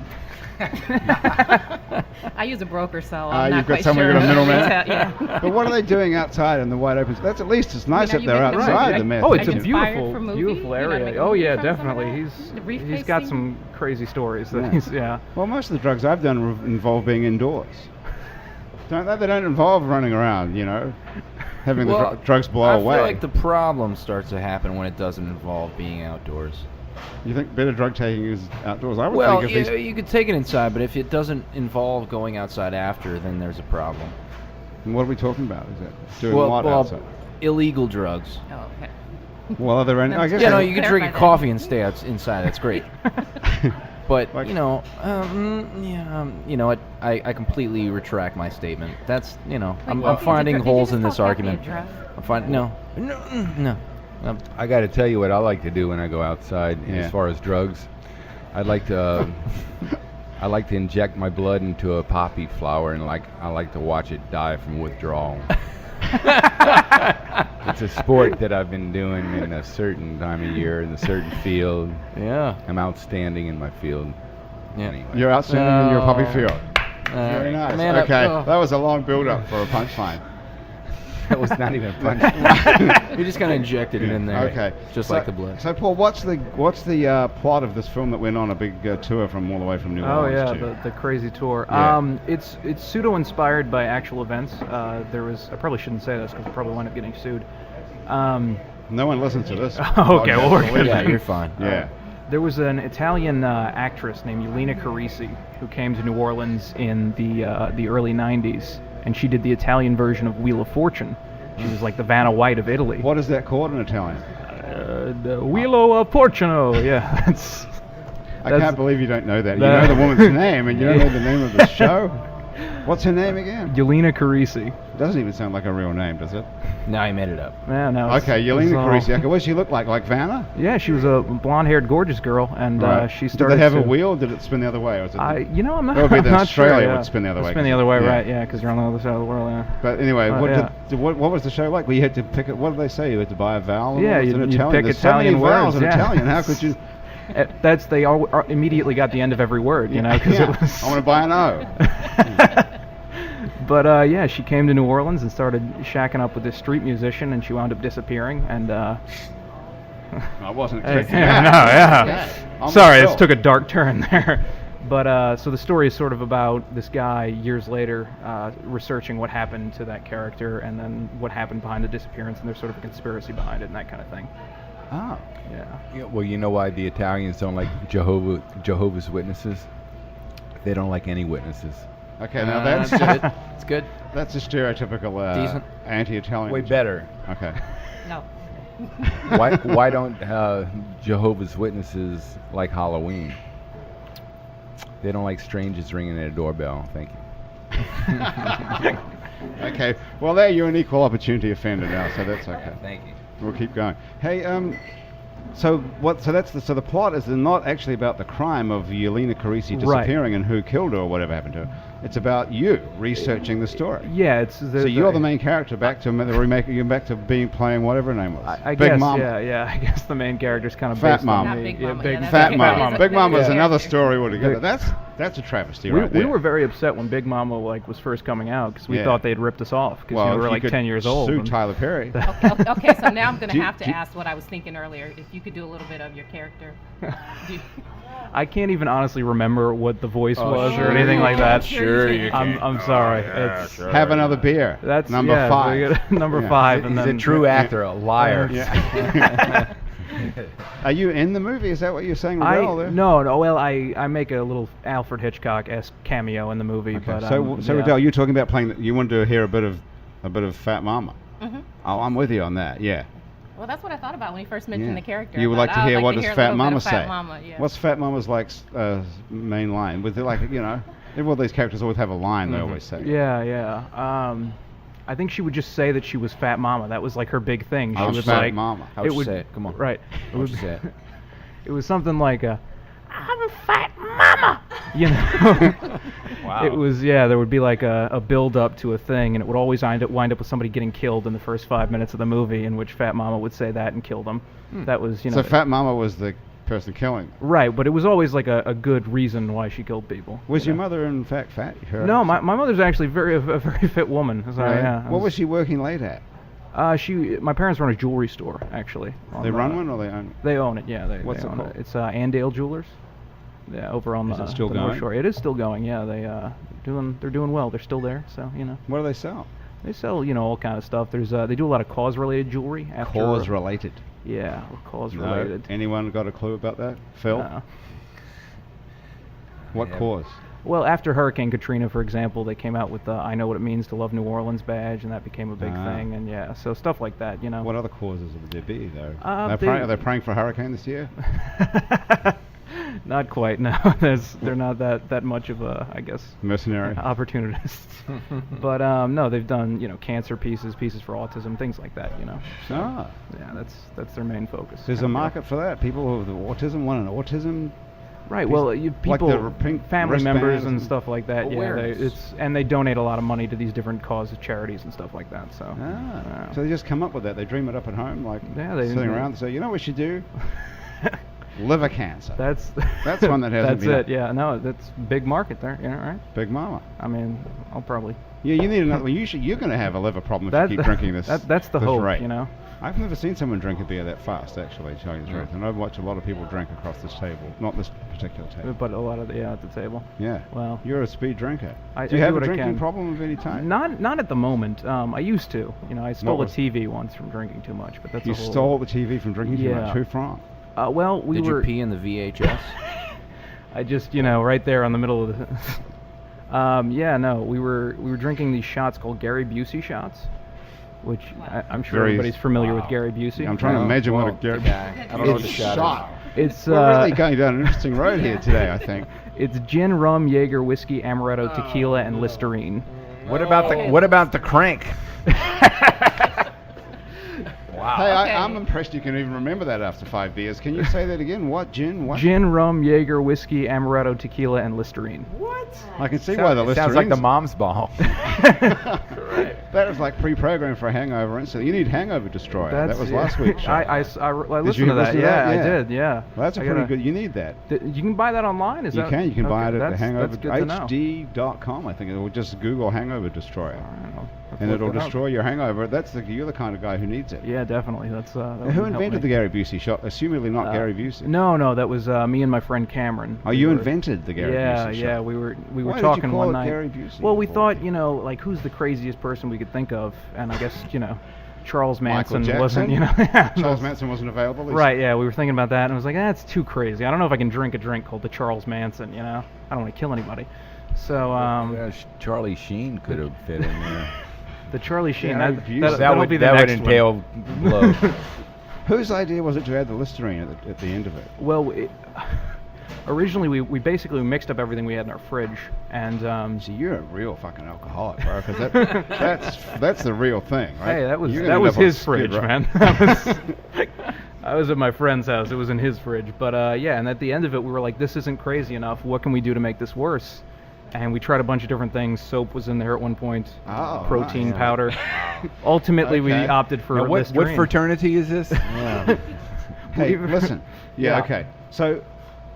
I use a broker, so I'm not you've got quite someone, sure. you've got a middleman? Yeah. But what are they doing outside in the wide open? That's at least it's nice up there outside the meth. Oh, it's a Inspired for movie? beautiful You know, area. make a Oh movie yeah, from some of definitely. that? He's got some crazy stories that he's Well, most of the drugs I've done involve being indoors. They don't involve running around, having the drugs blow away. I feel like the problem starts to happen when it doesn't involve being outdoors. You think better drug taking is outdoors? I would think if you could take it inside, but if it doesn't involve going outside after, then there's a problem. And what are we talking about? Is it doing what outside? Illegal drugs. Oh, okay. Well, are there any? I guess you can drink a coffee and stay inside. That's great. But Like- I completely retract my statement. That's I'm Well, finding did you holes just in this call coffee a argument. drug? I'm finding no. I got to tell you what I like to do when I go outside. As far as drugs, I like to inject my blood into a poppy flower, and I like to watch it die from withdrawal. It's a sport that I've been doing in a certain time of year in a certain field. Yeah. I'm outstanding in my field. Yeah. Anyway. You're outstanding in your poppy field. Very nice. Man, Okay, that was a long build-up for a punchline. That was not even a punch. You just kind of injected it in there. Okay, Just like the blood. So, Paul, what's the plot of this film that went on a big tour from all the way from New Orleans? Oh yeah, the crazy tour. It's pseudo-inspired by actual events. I probably shouldn't say this because I probably wind up getting sued. No one listens to this. Okay, well, we're good. Yeah, you're fine. Yeah. There was an Italian actress named Ylenia Carrrisi who came to New Orleans in the early 90s, and she did the Italian version of Wheel of Fortune. She was like the Vanna White of Italy. What is that called in Italian? The Wheel of Fortune, yeah. I can't believe you don't know that. You know the woman's name, and you don't know the name of the show? What's her name again? Ylenia Carrrisi. Doesn't even sound like a real name, does it? No, I made it up. Yeah, no. Okay, Ylenia Carrrisi. Okay, what did she look like? Like Vanna? Yeah, she was a blonde-haired, gorgeous girl, and she started. Did they have a wheel? Or did it spin the other way? Or was it I'm not. That would be the I'm not Australia sure, yeah. would spin the other way. Spin the other way, right? Yeah, because you're on the other side of the world. Yeah. But anyway, what was the show like? Well, you had to pick it. What did they say? You had to buy a vowel. Yeah, you pick There's Italian so many vowels words. in Italian. How could you? They all immediately got the end of every word, because it was. I want to buy an O. But she came to New Orleans and started shacking up with this street musician, and she wound up disappearing. And I wasn't hey, expecting yeah, that. no, yeah. Sorry, this took a dark turn there. But so the story is sort of about this guy years later researching what happened to that character, and then what happened behind the disappearance, and there's sort of a conspiracy behind it and that kind of thing. Oh. Yeah. Well, you know why the Italians don't like Jehovah's Witnesses? They don't like any witnesses. Okay, now that's good. It's good. that's a stereotypical Decent. anti-Italian. Way better. Okay. No. Why don't Jehovah's Witnesses like Halloween? They don't like strangers ringing their doorbell. Thank you. Okay. Well, there you're an equal opportunity offender now, so that's okay. Thank you. We'll keep going. Hey, so the plot is not actually about the crime of Ylenia Carrrisi disappearing and who killed her or whatever happened to her. It's about you researching the story. Yeah, So you're the main character. Back to the remake. You're back to playing whatever her name was. I Big guess, Mama. Yeah. I guess the main character's kind of Fat based Mama. on Not me. Big Mama, Big yeah, that's Fat okay. Mama. That's Big Mama is yeah. another story altogether. That's a travesty right there. We were very upset when Big Mama was first coming out because we Yeah. thought they'd ripped us off because Well, we if were you like could 10 years old. Sue and- Tyler Perry. Okay, so now I'm going Do to you- have to do you- ask what I was thinking earlier. If you could do a little bit of your character. Do you- I can't even honestly remember what the voice was sure or anything you like can. that. Sure you can. I'm sorry. yeah, It's sure. Have another beer. That's number yeah, 5. Number Yeah. 5, He's and a then true actor, a liar. Yeah. Are you in the movie? Is that what you're saying? Redell, there? No. Well, I make a little Alfred Hitchcock-esque cameo in the movie, Okay. but So yeah. Redell, you're talking about playing. You wanted to hear a bit of Fat Mama. Mhm. Oh, I'm with you on that. Yeah. Well, that's what I thought about when you first mentioned the character. You would I like thought, to "Oh, hear I'd what like does to hear a Fat little bit Mama of say? Fat Mama, yeah. What's Fat Mama's main line? With all these characters always have a line they always say. Yeah. I think she would just say that she was Fat Mama. That was like her big thing. She I was was Fat like, Mama. How'd it you would, say it? Come on. Right. How'd you say it? It was something like I'm Fat Mama. You know. Wow. It was there would be like a build up to a thing, and it would always wind up with somebody getting killed in the first 5 minutes of the movie, in which Fat Mama would say that and kill them. That was So Fat Mama was the person killing. right, but it was always like a good reason why she killed people. Was you your know? mother in fact fat? No, my mother's actually a very fit woman. So, Right. yeah, What was she working late at? My parents run a jewelry store actually. They run one or they own? They own it. Yeah, they What's it own called? It's Andale Jewelers. Yeah, over on Is the it still the North going? Shore. It is still going. Yeah, they're doing well. They're still there. So What do they sell? they sell all kind of stuff. There's they do a lot of cause related jewelry. Cause related. Yeah, cause No. related. Anyone got a clue about that? Phil? What Yeah. cause? Well, after Hurricane Katrina, for example, they came out with the I Know What It Means to Love New Orleans badge, and that became a big thing. And so stuff like that. What other causes would there be, though? they- Are they praying for a hurricane this year? Not quite. No, they're not that much of a, I guess, Mercenary? opportunists. But no, they've done cancer pieces for autism, things like that. So, Ah. yeah, that's their main focus. There's a market for that. People with autism want an autism. Right. Well, people, the pink family wristbands members and and stuff like that. awareness. And they donate a lot of money to these different causes, charities, and stuff like that. So. Ah. So they just come up with that. They dream it up at home, like they sitting around and say, you know what we should do? Liver cancer. That's one that hasn't That's been it. Yeah. No, that's big market there. Right. Big Mama. I mean, I'll probably. Yeah, you need another one. You're going to have a liver problem if you keep drinking this. That's the this hope. rate. I've never seen someone drink a beer that fast, actually, to tell you the truth. And I've watched a lot of people drink across this table. Not this particular table. But a lot of at the table. Yeah. Well, You're a speed drinker. I do you do have a what I drinking can. problem of any type? Not at the moment. I used to. I stole was- a TV once from drinking too much, but that's You a whole. stole the TV from drinking too much. Yeah. Who from? Well, we Did were. you pee in the VHS? I just right there on the middle of the. No, we were drinking these shots called Gary Busey shots, which I'm sure Very- everybody's familiar with Gary Busey. I'm trying to imagine what a Well, Gary. I don't know what the shot It's We're really going down an interesting road here today, I think. it's gin, rum, Jaeger, whiskey, amaretto, tequila, and Listerine. What about the crank? Wow. Hey, Okay. I'm impressed you can even remember that after 5 beers. Can you say that again? What? Gin? What? Gin, rum, Jaeger, whiskey, amaretto, tequila, and Listerine. I can see why the Sounds like the Listerine's- mom's ball. That was like pre-programmed for a hangover instantly. You need Hangover Destroyer. That was last week's show. I listened you to that. listen to that? Yeah, Yeah. I did. Yeah. Well, that's a I pretty gotta- good. You need that. You can buy that online. Is You that? can. You can buy it okay, at the Hangover That's good to know. HD.com. I think it will just Google Hangover Destroyer, All right, I'll have to and look it'll that up. destroy your hangover. You're the kind of guy who needs it. Yeah, definitely. That's that would Who help invented me. the Gary Busey shot? Assumedly not Gary Busey. No, that was me and my friend Cameron. Oh, We you were- invented the Gary Busey shot. Yeah, we were Why did you talking call one it night. Gary Busey? Well, we Of all thought, people? like who's the craziest person we could think of, and I guess, Charles Michael Manson wasn't, Jackson? Charles Manson wasn't available? Right, yeah, we were thinking about that, and I was like, that's too crazy. I don't know if I can drink a drink called the Charles Manson, I don't want to kill anybody. So, Charlie Sheen could have fit in there. The Charlie Sheen, Yeah, that'll be the that would next entail blow. Whose idea was it to add the Listerine at the end of it? Well, originally we basically mixed up everything we had in our fridge, and So you're a real fucking alcoholic, bro, because that's the real thing, right? hey, that was You're gonna end up on his Skid fridge, Row. man. I was at my friend's house. It was in his fridge, but yeah. And at the end of it, we were like, "This isn't crazy enough. What can we do to make this worse?" And we tried a bunch of different things. Soap was in there at one point. Oh, protein nice. powder. Ultimately, we Okay. opted for Now, what Listerine. fraternity is this? Hey, listen. Yeah, Yeah. okay. So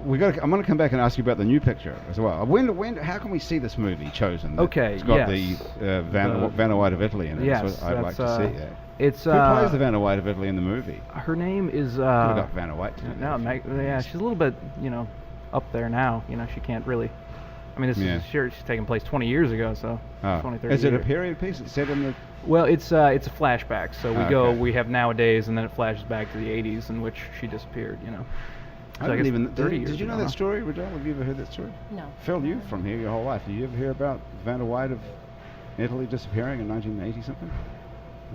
I'm going to come back and ask you about the new picture as well. How can we see this movie, Chosen? Okay, It's got yes. the Vanna White of Italy in it. Yes, so I'd like to that's, see that. It's Who plays the Vanna White of Italy in the movie? her name is Could have got Vanna White. To do no, that. yeah, she's a little bit up there now. She can't really. I mean, this Yeah. is sure she's taking place 20 years ago, so 20, 30 Is it a years. period piece? It's set in the... Well, it's a flashback. So Okay. we have nowadays, and then it flashes back to the 80s in which she disappeared. I So I didn't guess even... 30 Did years you know ago, that story, Redell? Have you ever heard that story? No. Phil, you from here your whole life. Did you ever hear about Vanna White of Italy disappearing in 1980 something?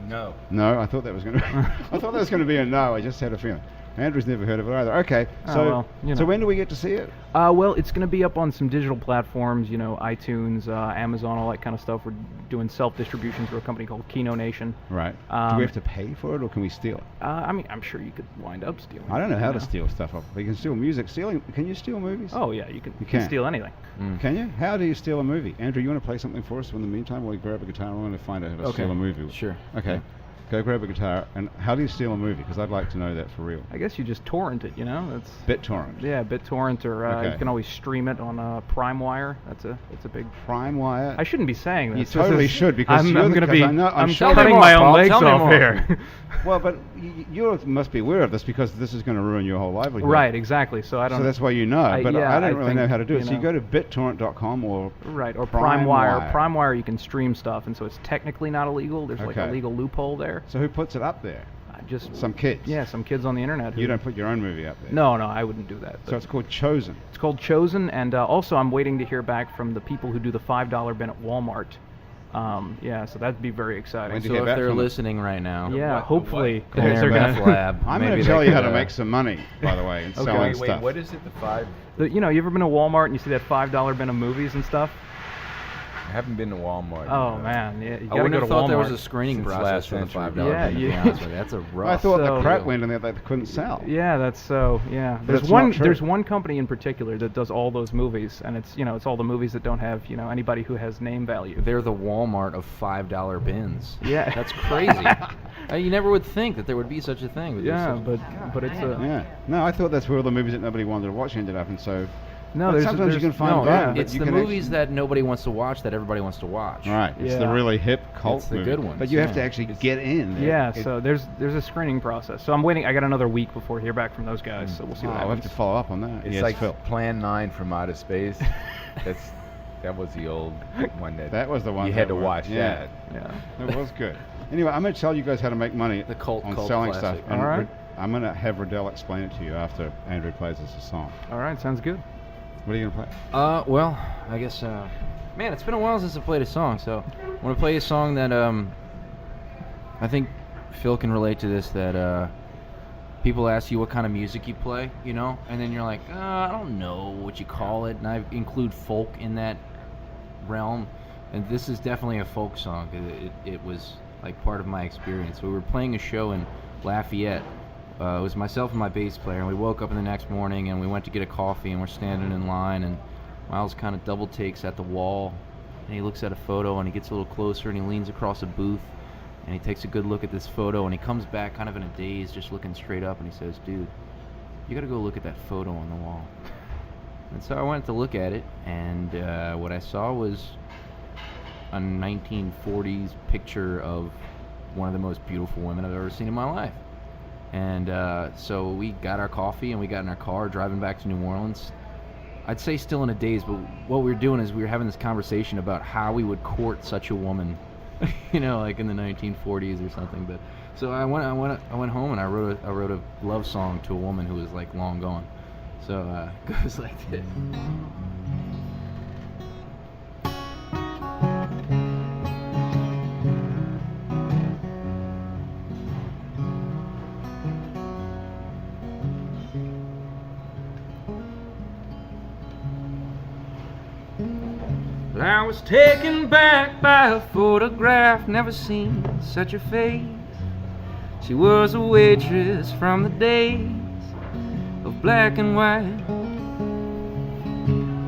No. No, I thought that was going to. I thought that was going to be a no. I just had a feeling. Andrew's never heard of it either. Okay, Oh, so well, so when do we get to see it? Well, it's going to be up on some digital platforms, iTunes, Amazon, all that kind of stuff. We're doing self-distribution through a company called Kino Nation. Right. Do we have to pay for it, or can we steal it? I mean, I'm sure you could wind up stealing. I don't know it, how you to steal stuff off. You can steal music. Can you steal movies? Oh yeah, you can can. steal anything. Can you? How do you steal a movie? Andrew, you want to play something for us in the meantime while you grab a guitar? I want to find out how to steal a movie. Sure. Okay. Go grab a guitar. And how do you steal a movie? Because I'd like to know that for real. I guess you just torrent it, That's BitTorrent. yeah, BitTorrent, or Okay. you can always stream it on PrimeWire. That's a big. PrimeWire. I shouldn't be saying this. You This totally is- should, because I'm you're going to because be. I know- I'm sure- cutting Tell me my more, own Paul, legs tell me off more. here. Well, but you must be aware of this because this is going to ruin your whole livelihood. Right, exactly. So I don't. So that's why you know. But yeah, I don't I really think, know how to do it. you So you know. go to bittorrent.com or Right, or PrimeWire. PrimeWire, you can stream stuff, and so it's technically not illegal. There's like Okay. a legal loophole there. So who puts it up there? Just Some kids. Yeah, some kids on the internet. You don't put your own movie up there. No, I wouldn't do that. So it's called Chosen. It's called Chosen, and also I'm waiting to hear back from the people who do the $5 bin at Walmart. Yeah, so that'd be very exciting. When do So you if hear back they're from them? listening right now, Yeah, hopefully in their they're meth gonna. lab, I'm maybe going to they tell you how could, to make some money, by the way, and Okay. selling Wait, stuff. what is it? The 5? You ever been to Walmart and you see that $5 bin of movies and stuff? I haven't been to Walmart. Oh man, yeah, you I gotta wouldn't go have to thought Walmart. there was a screening Since process last for the century. $5 Yeah, bin, to be yeah. honest with you. That's a rough. I thought So- the crap went in there that they couldn't sell. Yeah, that's so. Yeah, But there's it's one. not true. There's one company in particular that does all those movies, and it's it's all the movies that don't have anybody who has name value. They're the Walmart of $5 bins. Yeah. That's crazy. You never would think that there would be such a thing. Yeah, but it's a. Yeah. No, I thought that's where all the movies that nobody wanted to watch ended up, and so. No, But there's sometimes you can find no, both, but it's you the can movies that nobody wants to watch that everybody wants to watch. Right. It's the Yeah. really hip cult It's the movie. good ones, But you have to yeah. actually get in. Yeah, so there's a screening process. So I'm waiting. I got another week before I hear back from those guys. So we'll see what I'll have happens. to follow up on that. It's Yes, like Phil. Plan 9 from Outer Space. That was the old one That was the one you had that to worked. watch. Yeah. Yeah. It was good. Anyway, I'm going to tell you guys how to make money The cult selling classic. stuff. And All right. I'm going to have Redell explain it to you after Andrew plays us a song. All right, sounds good. What are you going to play? Well, I guess, man, it's been a while since I played a song, so I want to play a song that, I think Phil can relate to this, that, people ask you what kind of music you play, and then you're like, I don't know what you call it, and I include folk in that realm, and this is definitely a folk song, 'cause it was, like, part of my experience. We were playing a show in Lafayette. It was myself and my bass player, and we woke up in the next morning and we went to get a coffee, and we're standing in line, and Miles kind of double takes at the wall, and he looks at a photo, and he gets a little closer, and he leans across a booth, and he takes a good look at this photo, and he comes back kind of in a daze, just looking straight up, and he says, "Dude, you gotta go look at that photo on the wall." And so I went to look at it, and what I saw was a 1940s picture of one of the most beautiful women I've ever seen in my life. And so we got our coffee and we got in our car driving back to New Orleans. I'd say still in a daze, but what we were doing is we were having this conversation about how we would court such a woman you know, like in the 1940s or something. But so I went home and I wrote a love song to a woman who was like long gone. So it goes like this. I was taken back by a photograph, never seen such a face. She was a waitress from the days of black and white,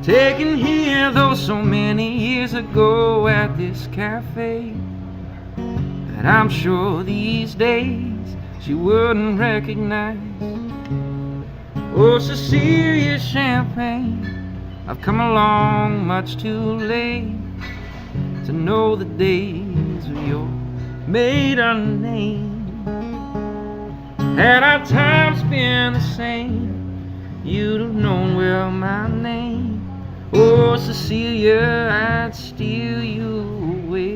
taken here though so many years ago at this cafe, that I'm sure these days she wouldn't recognize. Oh, Cecilia Champagne, I've come along much too late to know the days of your maiden name. Had our times been the same, you'd have known well my name. Oh, Cecilia, I'd steal you away.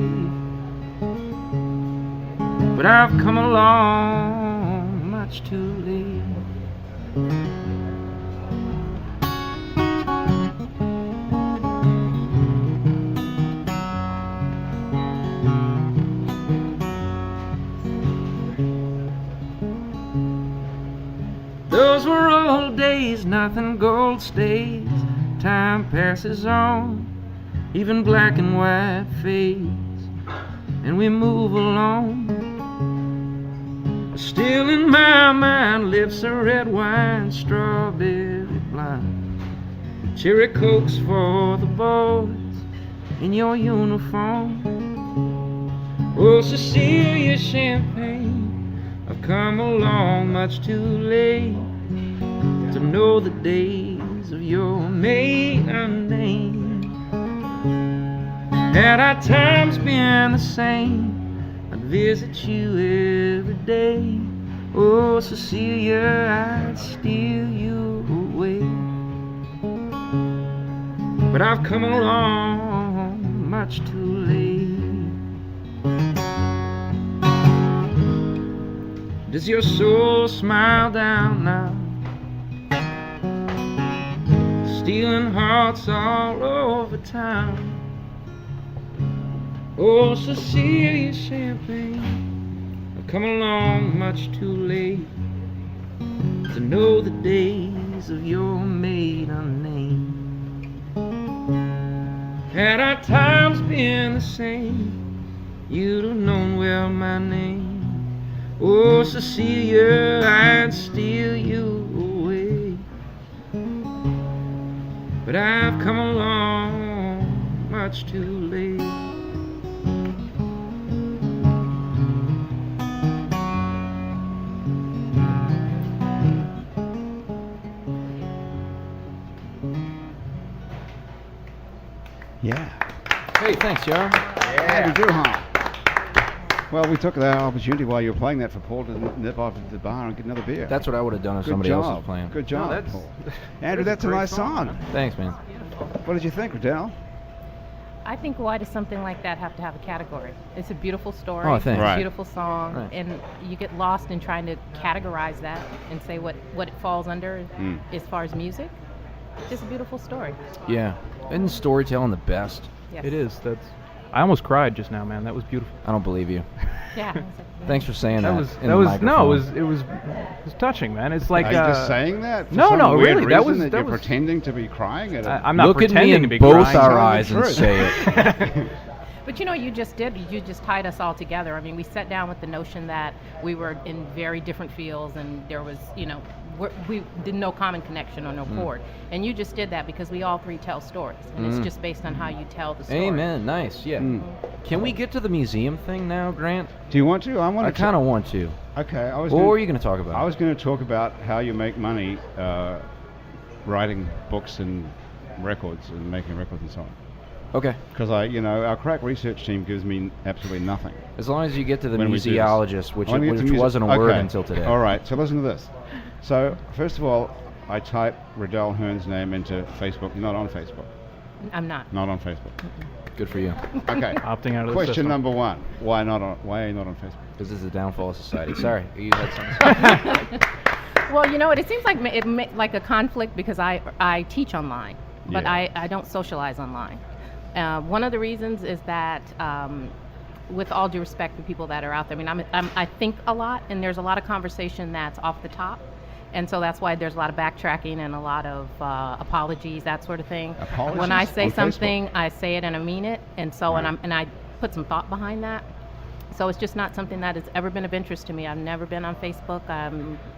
But I've come along much too late. Those were old days, nothing gold stays. Time passes on, even black and white fades, and we move along. Still in my mind, lips are red wine, strawberry blind, cherry cokes for the boys in your uniform. Oh, Cecilia Champagne, I've come along much too late to know the days of your maiden name. Had our times been the same, I'd visit you every day. Oh, Cecilia, I'd steal you away. But I've come along much too late. Does your soul smile down now, stealing hearts all over town? Oh, Cecilia Champagne, I've come along much too late to know the days of your maiden name. Had our times been the same, you'd have known well my name. Oh, Cecilia, I'd steal you away. But I've come along much too late. Yeah. Hey, thanks, Joe. Andrew Duhon. Well, we took that opportunity while you were playing that for Paul to nip off at the bar and get another beer. That's what I would have done if somebody else was playing. Good job. No, Paul. Andrew, that's a nice song. Thanks, man. What did you think, Redell? I think why does something like that have to have a category? It's a beautiful story. Oh, thanks. It's Right. a beautiful song, Right. and you get lost in trying to categorize that and say what it falls under as far as music. It's just a beautiful story. Yeah. Isn't storytelling the best? Yes. It is. I almost cried just now, man. That was beautiful. I don't believe you. Yeah. Thanks for saying that. That was in the microphone. it was touching, man. It's like Are you just saying that? For no, some no, weird really, that reason was- you're pretending to be crying at a I'm not Look at me pretending in to be both crying. our Tell the eyes and truth. say it. But you know, you just tied us all together. I mean, we sat down with the notion that we were in very different fields, and there was, we did no common connection or no chord. And you just did that because we all three tell stories, and it's just based on how you tell the story. Amen. Nice. Yeah. Can we get to the museum thing now, Grant? Do you want to? I kind of want to. Okay. What were you going to talk about? I was going to talk about how you make money writing books and records and making records and so on. Okay. Because our crack research team gives me absolutely nothing. As long as you get to the When we do this. museologist, which I wanna get to wasn't a word okay. until today. All right, so listen to this. So, first of all, I type Redell Hearn's name into Facebook. Not on Facebook. I'm not. Not on Facebook. Good for you. Okay. Opting out of the Question system. number one. Why are you not on Facebook? Because this is the downfall of society. Sorry, you had something. Well, you know what? It seems like like a conflict because I teach online, but Yeah. I don't socialize online. One of the reasons is that, with all due respect to people that are out there, I mean, I think a lot, and there's a lot of conversation that's off the top, and so that's why there's a lot of backtracking and a lot of apologies, that sort of thing. Apologies When I say on something, Facebook? I say it and I mean it, and so Right. and I put some thought behind that. So it's just not something that has ever been of interest to me. I've never been on Facebook,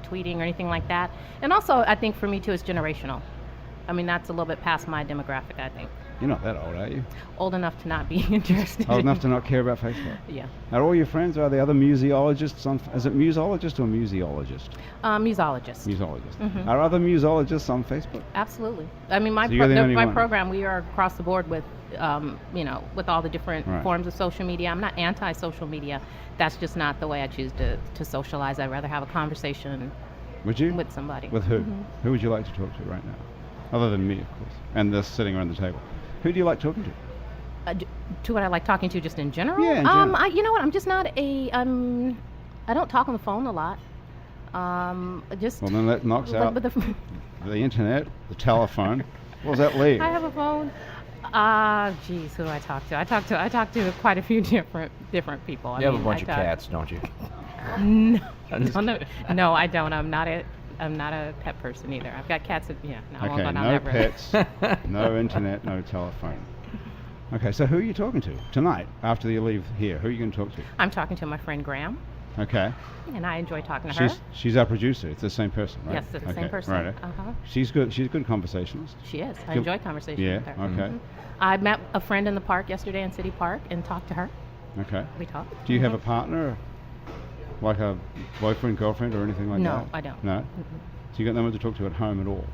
tweeting or anything like that. And also, I think for me too, it's generational. I mean, that's a little bit past my demographic, I think. You're not that old, are you? Old enough to not be interested. Old enough to not care about Facebook? Yeah. Are all your friends, are they other museologists? Is it museologist or museologist? Museologist. Museologist. Mhm. Are other museologists on Facebook? Absolutely. I mean, my So you're the only my one. program, we are across the board with, with all the different Right. forms of social media. I'm not anti-social media. That's just not the way I choose to socialize. I'd rather have a conversation Would you? with somebody. With who? Mhm. Who would you like to talk to right now? Other than me, of course. And this sitting around the table. Who do you like talking to? To what I like talking to just in general? Yeah, in general. You know what? I'm just not I don't talk on the phone a lot. Just Well, then that knocks like out with the internet, the telephone. What does that leave? I have a phone. Geez, who do I talk to? I talk to quite a few different people. I You have a mean, bunch of I talk- cats, don't you? No, I'm just no, I don't. I'm not a pet person either. I've got cats. No, I won't Okay, go down no that road. pets, no internet, no telephone. Okay, so who are you talking to tonight after you leave here? Who are you going to talk to? I'm talking to my friend Graham, Okay. and I enjoy talking to her. She's our producer. It's the same person, right? Yes, it's the same Okay, person. Right. Uh-huh. She's good. She's a good conversationalist. She is. I Good- enjoy conversation Yeah. with her. Okay. Mhm. I met a friend in the park yesterday in City Park and talked to her. Okay. We talked. Do you have a partner, like a boyfriend, girlfriend, or anything like that? No, I don't. No. So you got no one to talk to at home at all?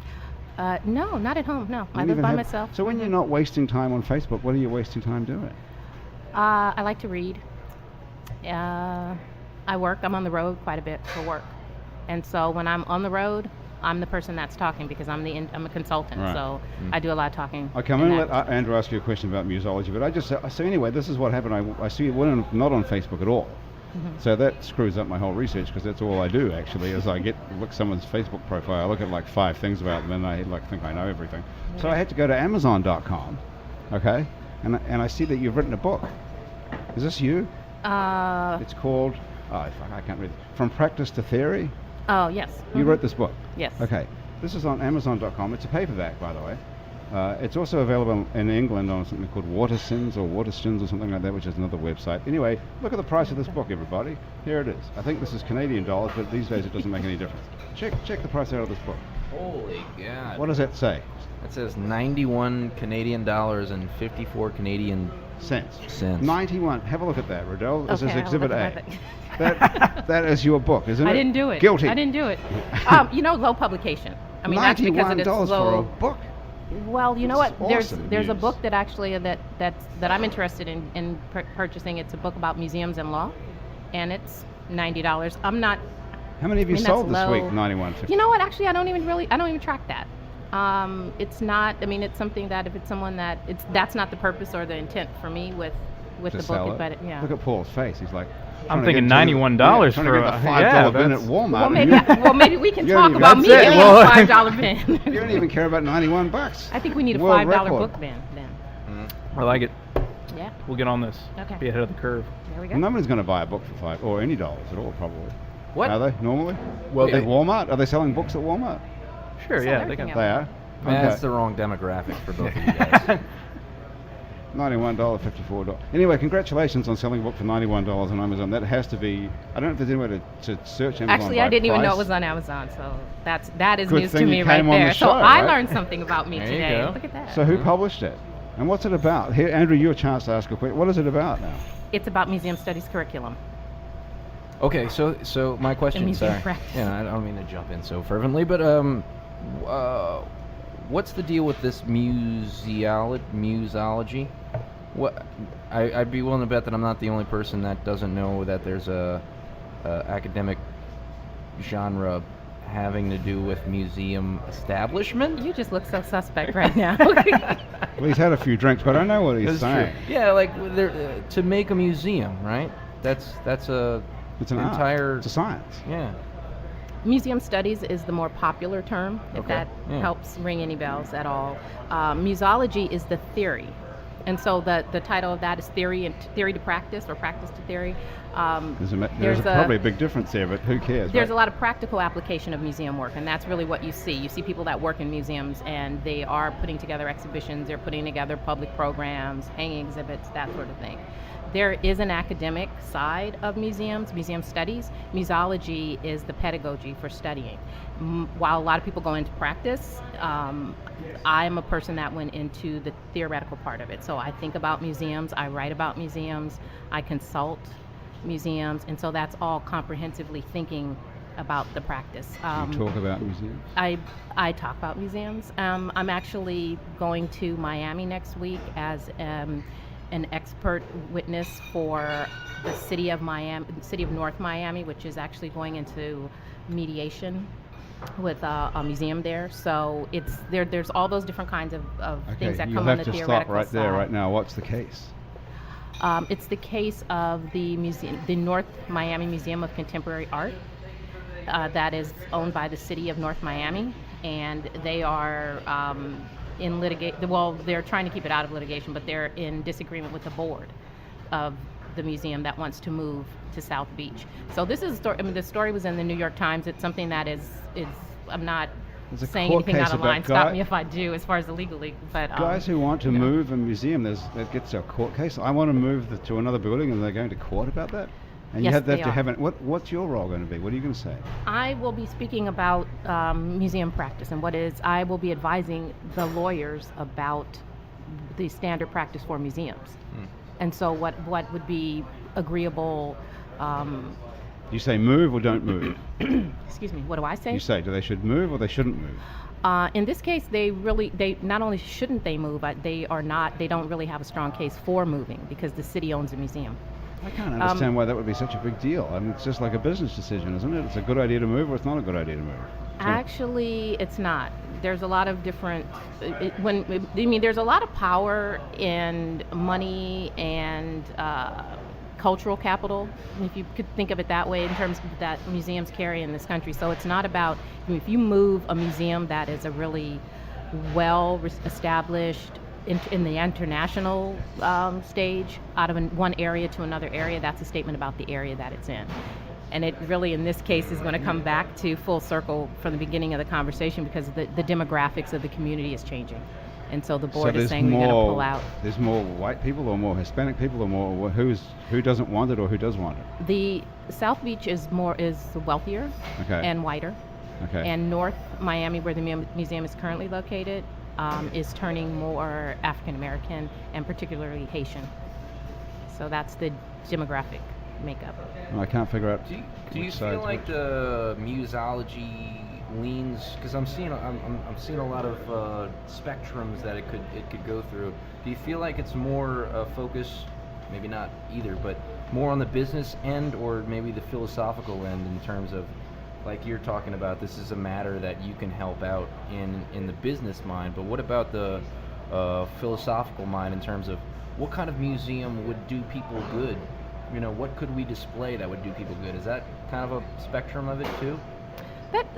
No, not at home. No, You I don't live even by have- myself. So when you're not wasting time on Facebook, what are you wasting time doing? I like to read. I work. I'm on the road quite a bit for work, and so when I'm on the road, I'm the person that's talking because I'm a consultant. Right. So I do a lot of talking. Okay, I'm in going to that let Andrew ask you a question about museology, but so anyway, this is what happened. I see you were not on Facebook at all. So that screws up my whole research because that's all I do actually is I look someone's Facebook profile, I look at like 5 things about them and I think I know everything. So I had to go to Amazon.com, okay, and I see that you've written a book. Is this you? It's called, I can't read it. From Practice to Theory? Oh yes. You wrote this book? Yes. Okay. This is on Amazon.com. It's a paperback, by the way. It's also available in England on something called Watersins or Waterstones or something like that, which is another website. Anyway, look at the price of this book, everybody. Here it is. I think this is Canadian dollars, but these days it doesn't make any difference. Check the price out of this book. Holy God. What does that say? It says 91 Canadian dollars and 54 Canadian Cents. cents. 91. Have a look at that, Redell. This Okay, is I'll Exhibit look A. at that. That is your book, isn't it? I didn't do it. Guilty. I didn't do it. Low publication. I mean, that's because it is $91 for a low. book. Well, you know This what? is awesome There's a news. book that actually that I'm interested in purchasing. It's a book about museums and law, and it's $90. I'm not. How many have you I mean, sold that's this week? low. 91.50. You know what? Actually, I don't even track that. It's not. I mean, it's something that if it's someone that's not the purpose or the intent for me with To the sell book. it. But yeah. Look at Paul's face. He's like. I'm trying to thinking get into $91 trying to for get the a- $5 yeah, bin at that's- Walmart. Well, maybe we can You don't talk even- about me that's it. getting Well, a $5 bin. You don't even care about $91. I think we need a World $5 record. book bin then. I like it. Yeah. We'll get on this. Okay. Be ahead of the curve. There we go. Well, nobody's going to buy a book for $5 or any dollars at all, probably. What? Are they normally? Well, At Walmart? Are they selling books at Walmart? Sure, Sell yeah. They everything can. out. They are. That's Okay. the wrong demographic for both of you guys. $91, $54. Anyway, congratulations on selling a book for $91 on Amazon. That has to be. I don't know if there's any way to search Amazon. Actually, by I didn't even know price. it was on Amazon, so that is Good news thing to you me right came on the there. show, So I right? learned something about me There you today. go. Look at that. So who published it? And what's it about? Here, Andrew, your chance to ask a question. What is it about now? It's about museum studies curriculum. Okay, so my question, museum sorry. practice. Yeah, I don't mean to jump in so fervently, but what's the deal with this museology? What I'd be willing to bet that I'm not the only person that doesn't know that there's a academic genre having to do with museum establishment. You just look so suspect right now. Well, he's had a few drinks, but I know what he's saying. True. Yeah, like to make a museum, right? That's a It's an entire art. It's a science. Yeah. Museum studies is the more popular term, if that helps ring any bells at all. Museology is the theory. And so the title of that is theory to practice, or practice to theory. There's probably a big difference there, but who cares? There's a lot of practical application of museum work, and that's really what you see. You see people that work in museums, and they are putting together exhibitions, they're putting together public programs, hanging exhibits, that sort of thing. There is an academic side of museums, museum studies. Museology is the pedagogy for studying. While a lot of people go into practice, I'm a person that went into the theoretical part of it. So I think about museums, I write about museums, I consult museums, and so that's all comprehensively thinking about the practice. You talk about museums? I talk about museums. I'm actually going to Miami next week as an expert witness for the city of North Miami, which is actually going into mediation with a museum there. So there's all those different kinds of things that come on the theoretical side. You have to stop right there, right now. What's the case? It's the case of the North Miami Museum of Contemporary Art that is owned by the city of North Miami, and they are in litigation. Well, they're trying to keep it out of litigation, but they're in disagreement with the board of the museum that wants to move to South Beach. So this is a story. I mean, the story was in the New York Times. It's something that is I'm not saying anything out of line. Stop me if I do, as far as the legally. But guys who want to move a museum, that gets a court case. I want to move to another building, and they're going to court about that. And yes, you have that to have what's your role going to be? What are you going to say? I will be speaking about museum practice, and I will be advising the lawyers about the standard practice for museums. And so what would be agreeable. You say move or don't move? Excuse me, what do I say? You say, they should move or they shouldn't move? In this case, they not only shouldn't they move, but they don't really have a strong case for moving because the city owns the museum. I can't understand why that would be such a big deal. I mean, it's just like a busin's decision, isn't it? It's a good idea to move or it's not a good idea to move. Actually, it's not. There's a lot of different, there's a lot of power and money and cultural capital, if you could think of it that way, in terms of that museums carry in this country. So it's not about, if you move a museum that is a really well established in the international stage out of one area to another area, that's a statement about the area that it's in. And it really, in this case, is going to come back to full circle from the beginning of the conversation because the demographics of the community is changing. And so the board is saying we're going to pull out. There's more white people or more Hispanic people or more who doesn't want it or who does want it? The South Beach is wealthier and whiter. Okay. And North Miami, where the museum is currently located, is turning more African American and particularly Haitian. So that's the demographic makeup. I can't figure out. Do you feel like the museology leans, because I'm seeing a lot of spectrums that it could go through. Do you feel like it's more focus, maybe not either, but more on the business end or maybe the philosophical end in terms of, like you're talking about, this is a matter that you can help out in the business mind, but what about the philosophical mind in terms of what kind of museum would do people good? What could we display that would do people good? Is that kind of a spectrum of it too?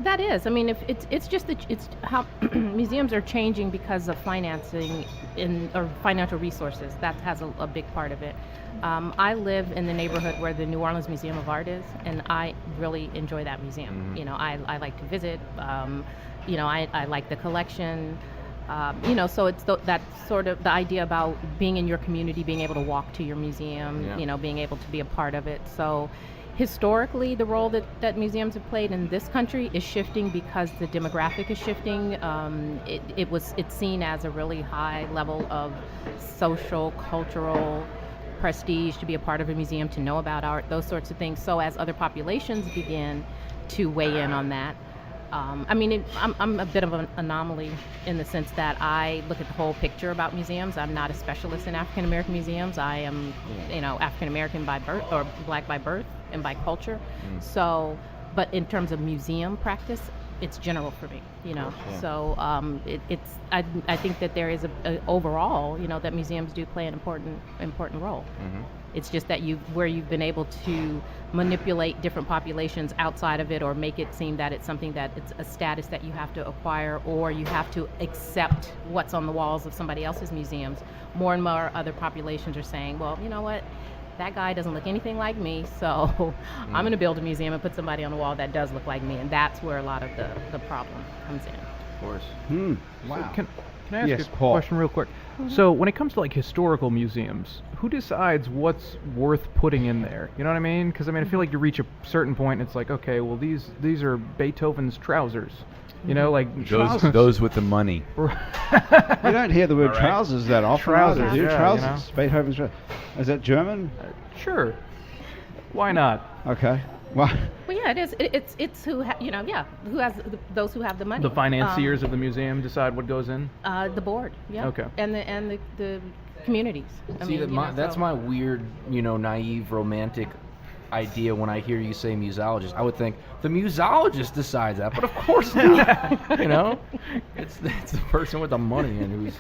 That is. I mean, if it's just that it's how museums are changing because of financing or financial resources. That has a big part of it. I live in the neighborhood where the New Orleans Museum of Art is, and I really enjoy that museum. Mm-hmm. I like to visit. I like the collection. So it's that's sort of the idea about being in your community, being able to walk to your museum, being able to be a part of it. So historically, the role that museums have played in this country is shifting because the demographic is shifting. It's seen as a really high level of social, cultural prestige to be a part of a museum, to know about art, those sorts of things. So as other populations begin to weigh in on that, I'm a bit of an anomaly in the sense that I look at the whole picture about museums. I'm not a specialist in African American museums. I am, African American by birth or Black by birth and by culture. So, but in terms of museum practice, it's general for me, you know. Yeah. So I think that there is a overall, you know, that museums do play an important role. Mm-hmm. It's just that where you've been able to manipulate different populations outside of it, or make it seem that it's something that it's a status that you have to acquire, or you have to accept what's on the walls of somebody else's museums. More and more other populations are saying, well, you know what, that guy doesn't look anything like me, so I'm going to build a museum and put somebody on the wall that does look like me, and that's where a lot of the problem comes in. Of course. Wow. Can I ask Yes, a Paul. question real quick? So when it comes to like historical museums, who decides what's worth putting in there? You know what I mean? Because I mean, I feel like you reach a certain point, and it's like, okay, well these are Beethoven's trousers. You know, like Those with the money. You don't hear the word trousers that often. Trousers, do you? yeah, Trousers. you know. Beethoven's trousers. Is that German? Sure. Why not? Okay. Well, Well, yeah, it is. It's who who has those who have the money. The financiers of the museum decide what goes in. The board, yeah. Okay. And the communities. That's my weird, naive, romantic idea when I hear you say museologist. I would think the museologist decides that, but of course not. It's the person with the money and who's,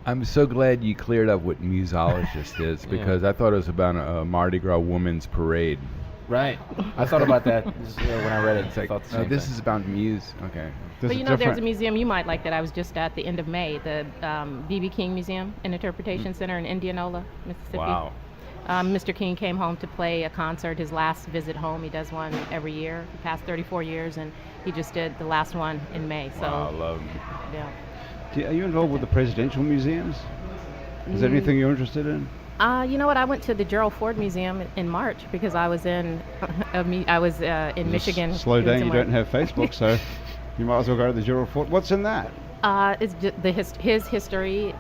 I'm so glad you cleared up what museologist is, because I thought it was about a Mardi Gras women's parade. Right. I thought about that when I read it. It's like, I thought the same this thing. is about muse. Okay. this But is there's a different. museum you might like that I was just at the end of May, the B.B. King Museum and Interpretation Center in Indianola, Mississippi. Wow. Mr. King came home to play a concert, his last visit home. He does one every year, the past 34 years, and he just did the last one in May. So, Wow, I love 'em. yeah. Are you involved with the presidential museums? Is there anything you're interested in? You know what? I went to the Gerald Ford Museum in March because I was in in Michigan. Slow doing down. some You work. don't have Facebook, so you might as well go to the Gerald Ford. What's in that? It's just his history.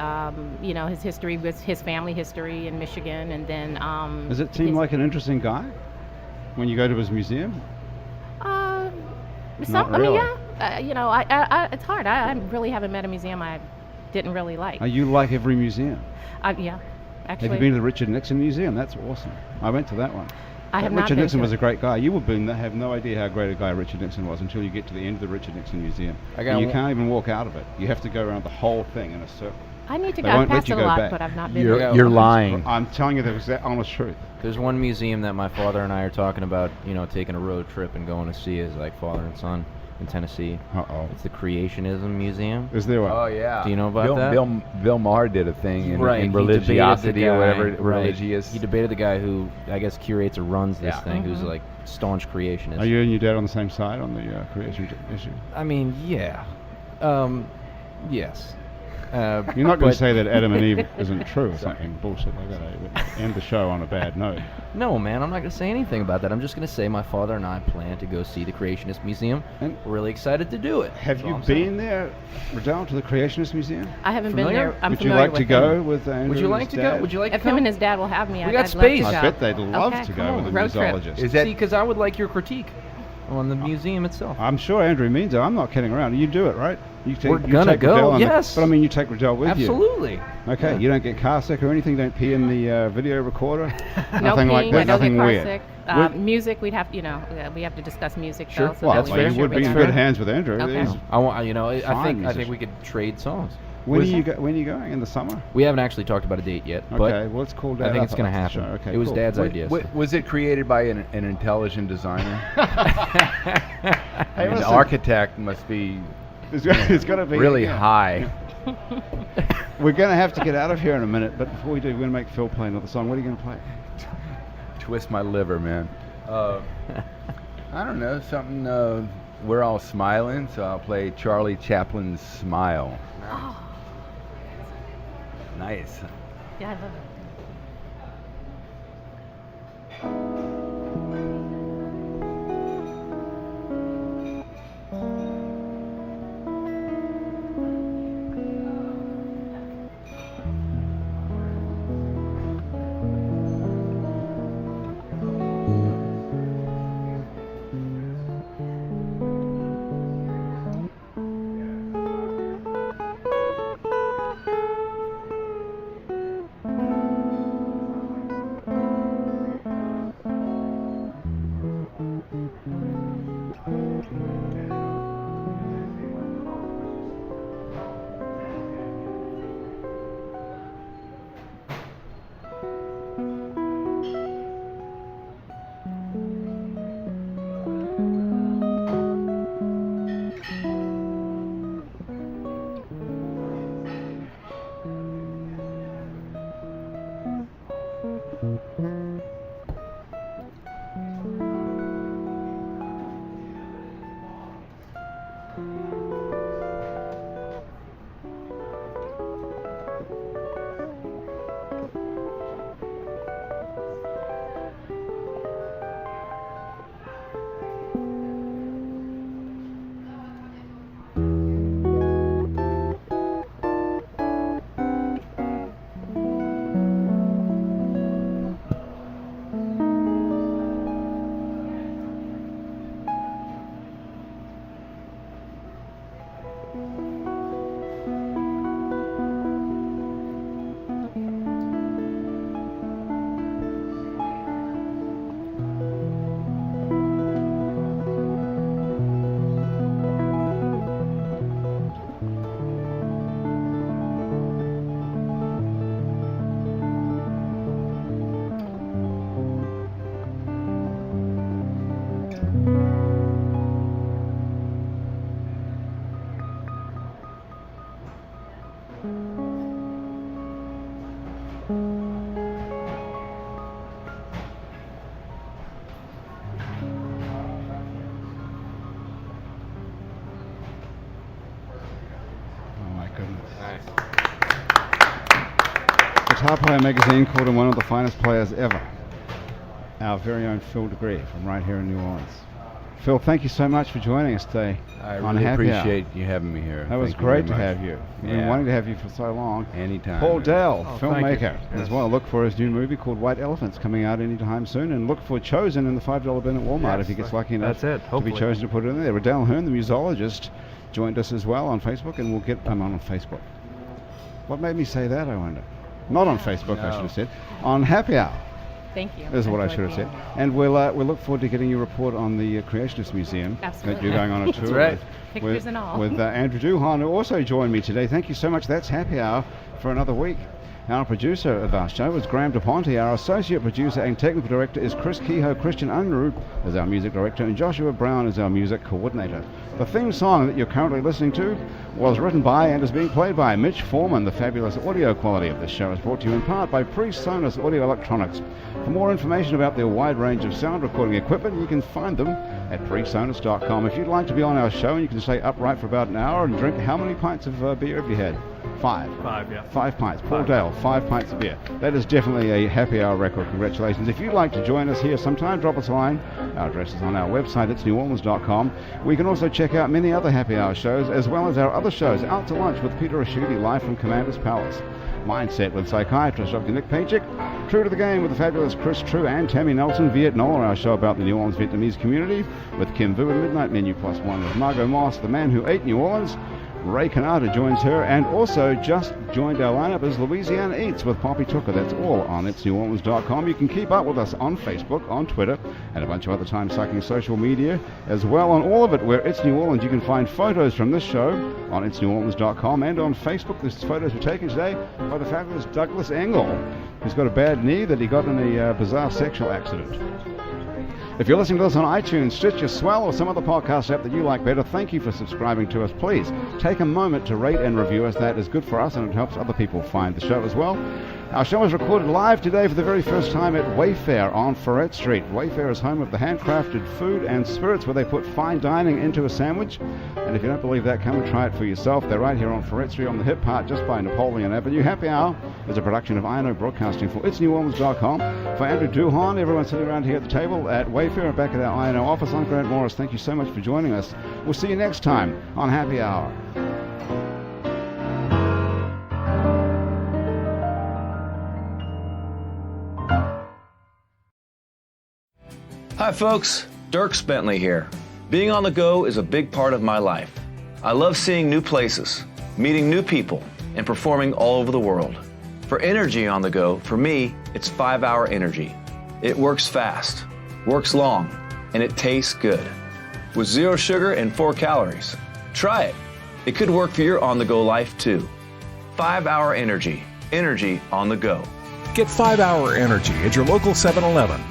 His history with his family history in Michigan, and then. Does it seem like an interesting guy when you go to his museum? Not really. It's hard. I really haven't met a museum I didn't really like. Are you like every museum? Yeah, actually. Have you been to the Richard Nixon Museum? That's awesome. I went to that one. I have not Richard been Nixon to was it. a great guy. You would have no idea how great a guy Richard Nixon was until you get to the end of the Richard Nixon Museum. And you can't even walk out of it. You have to go around the whole thing in a circle. I need to They go won't let past you it a go lot, back. but I've not been. You're lying. I'm telling you the exact honest truth. There's one museum that my father and I are talking about, taking a road trip and going to see as like father and son in Tennessee. Uh-oh. It's the Creationism Museum. Is there one? Oh yeah. Do you know about that? Bill Maher did a thing in He debated the religiosity or whatever guy, religious. He debated the guy who I guess curates or runs this Yeah. thing, who's like staunch creationist. Are you and your dad on the same side on the creation issue? I mean, yeah. Yes. You're not going but- to say that Adam and Eve isn't true or something bullshit like that. Eh? End the show on a bad note. No, man, I'm not going to say anything about that. I'm just going to say my father and I plan to go see the Creationist Museum. And We're really excited to do it. have That's all you I'm been saying. there, Redell, to the Creationist Museum? I haven't Familiar? been there. I'm Would you familiar like to with go him. with Andrew Would you and like his to go? dad? Would you like to If come? him and his dad will have me, We I'd got love space. to I go. bet they'd love Okay, to go cool. with a Road trip. museologist. Is that See, because I would like your critique on the museum itself. I'm sure Andrew means it. I'm not kidding around. You do it, right? You We're gonna take go, Redell on the- yes. but I mean, you take Redell with Absolutely. you. Okay, Yeah. you don't get car sick or anything. Don't pee in the video recorder. No Nothing peeing, like I that. don't Nothing get car weird. sick. Would- Music, we have to discuss music. Sure. Though, so well, that we fair. make you sure would we be in have- good hands with Andrew. Okay. He's- I want, I Fine think we musician. could trade songs. When are you going in the summer? We haven't actually talked about a date yet, but Okay, well, let's call Dad I think up it's going to after the happen. show. Okay, It was cool. Dad's idea. so. Was it created by an intelligent designer? Hey, The listen, architect must be it's got to be really yeah. high. We're going to have to get out of here in a minute, but before we do, we're going to make Phil play another song. What are you going to play? Twist my liver, man. I don't know, something. We're all smiling, so I'll play Charlie Chaplin's "Smile." Oh, Nice. yeah, I love it. Guitar Player magazine called him one of the finest players ever. Our very own Phil deGruy from right here in New Orleans. Phil, thank you so much for joining us today. I on really Happy appreciate Hour. you having me here. That was Thank you great to very much. have you. We've been wanting to have you for so long. Anytime. Paul Dell, Oh, filmmaker, thank you. as well. Look for his new movie called White Elephants coming out anytime soon. And look for Chosen in the $5 bin at Walmart if he gets lucky enough That's it, to be hopefully. chosen to put it in there. Redell Hearn, the musologist, joined us as well on Facebook, and we'll get him on Facebook. What made me say that, I wonder? Not on Facebook, I should have said. On Happy Hour. Thank you. Is what I should have said. And we'll look forward to getting your report on the Creationist Museum that Absolutely. you're going on a tour right. with. Pictures and all. With Andrew Duhon, who also joined me today. Thank you so much. That's Happy Hour for another week. Our producer of our show is Graham DePonte. Our associate producer and technical director is Chris Kehoe. Christian Unruh is our music director, and Joshua Brown is our music coordinator. The theme song that you're currently listening to was written by and is being played by Mitch Foreman. The fabulous audio quality of this show is brought to you in part by PreSonus Audio Electronics. For more information about their wide range of sound recording equipment, you can find them at presonus.com. If you'd like to be on our show and you can stay upright for about an hour and drink, how many pints of beer have you had? 5. 5, yeah. 5 pints. Paul Dale, 5 pints of beer. That is definitely a Happy Hour record. Congratulations. If you'd like to join us here sometime, drop us a line. Our address is on our website. It's neworleans.com. We can also check out many other Happy Hour shows, as well as our other shows. Out to Lunch with Peter Raschuti, live from Commander's Palace. Mindset with psychiatrist Dr. Nick Pajic. True to the Game with the fabulous Chris True and Tammy Nelson. Vietnam, our show about the New Orleans Vietnamese community with Kim Vu, and Midnight Menu Plus One with Margot Moss, the man who ate New Orleans. Ray Canada joins her, and also just joined our lineup is Louisiana Eats with Poppy Tooker. That's all on itsneworleans.com. You can keep up with us on Facebook, on Twitter, and a bunch of other time-sucking social media as well. On all of it, where It's New Orleans, you can find photos from this show on itsneworleans.com, and on Facebook. These photos were taken today by the fabulous Douglas Engel, who's got a bad knee that he got in a bizarre sexual accident. If you're listening to us on iTunes, Stitcher, Swell, or some other podcast app that you like better, thank you for subscribing to us. Please take a moment to rate and review us. That is good for us, and it helps other people find the show as well. Our show is recorded live today for the very first time at Wayfare on Freret Street. Wayfare is home of the handcrafted food and spirits, where they put fine dining into a sandwich. And if you don't believe that, come and try it for yourself. They're right here on Freret Street on the hip part just by Napoleon Avenue. Happy Hour is a production of INO Broadcasting for itsneworleans.com. For Andrew Duhon, everyone sitting around here at the table at Wayfare and back at our INO office, I'm Grant Morris. Thank you so much for joining us. We'll see you next time on Happy Hour. Hi folks, Dirk Bentley here. Being on the go is a big part of my life. I love seeing new places, meeting new people, and performing all over the world. For energy on the go, for me, it's 5 Hour Energy. It works fast, works long, and it tastes good. With 0 sugar and 4 calories. Try it. It could work for your on-the-go life too. 5 Hour Energy. Energy on the go. Get 5 Hour Energy at your local 7-Eleven.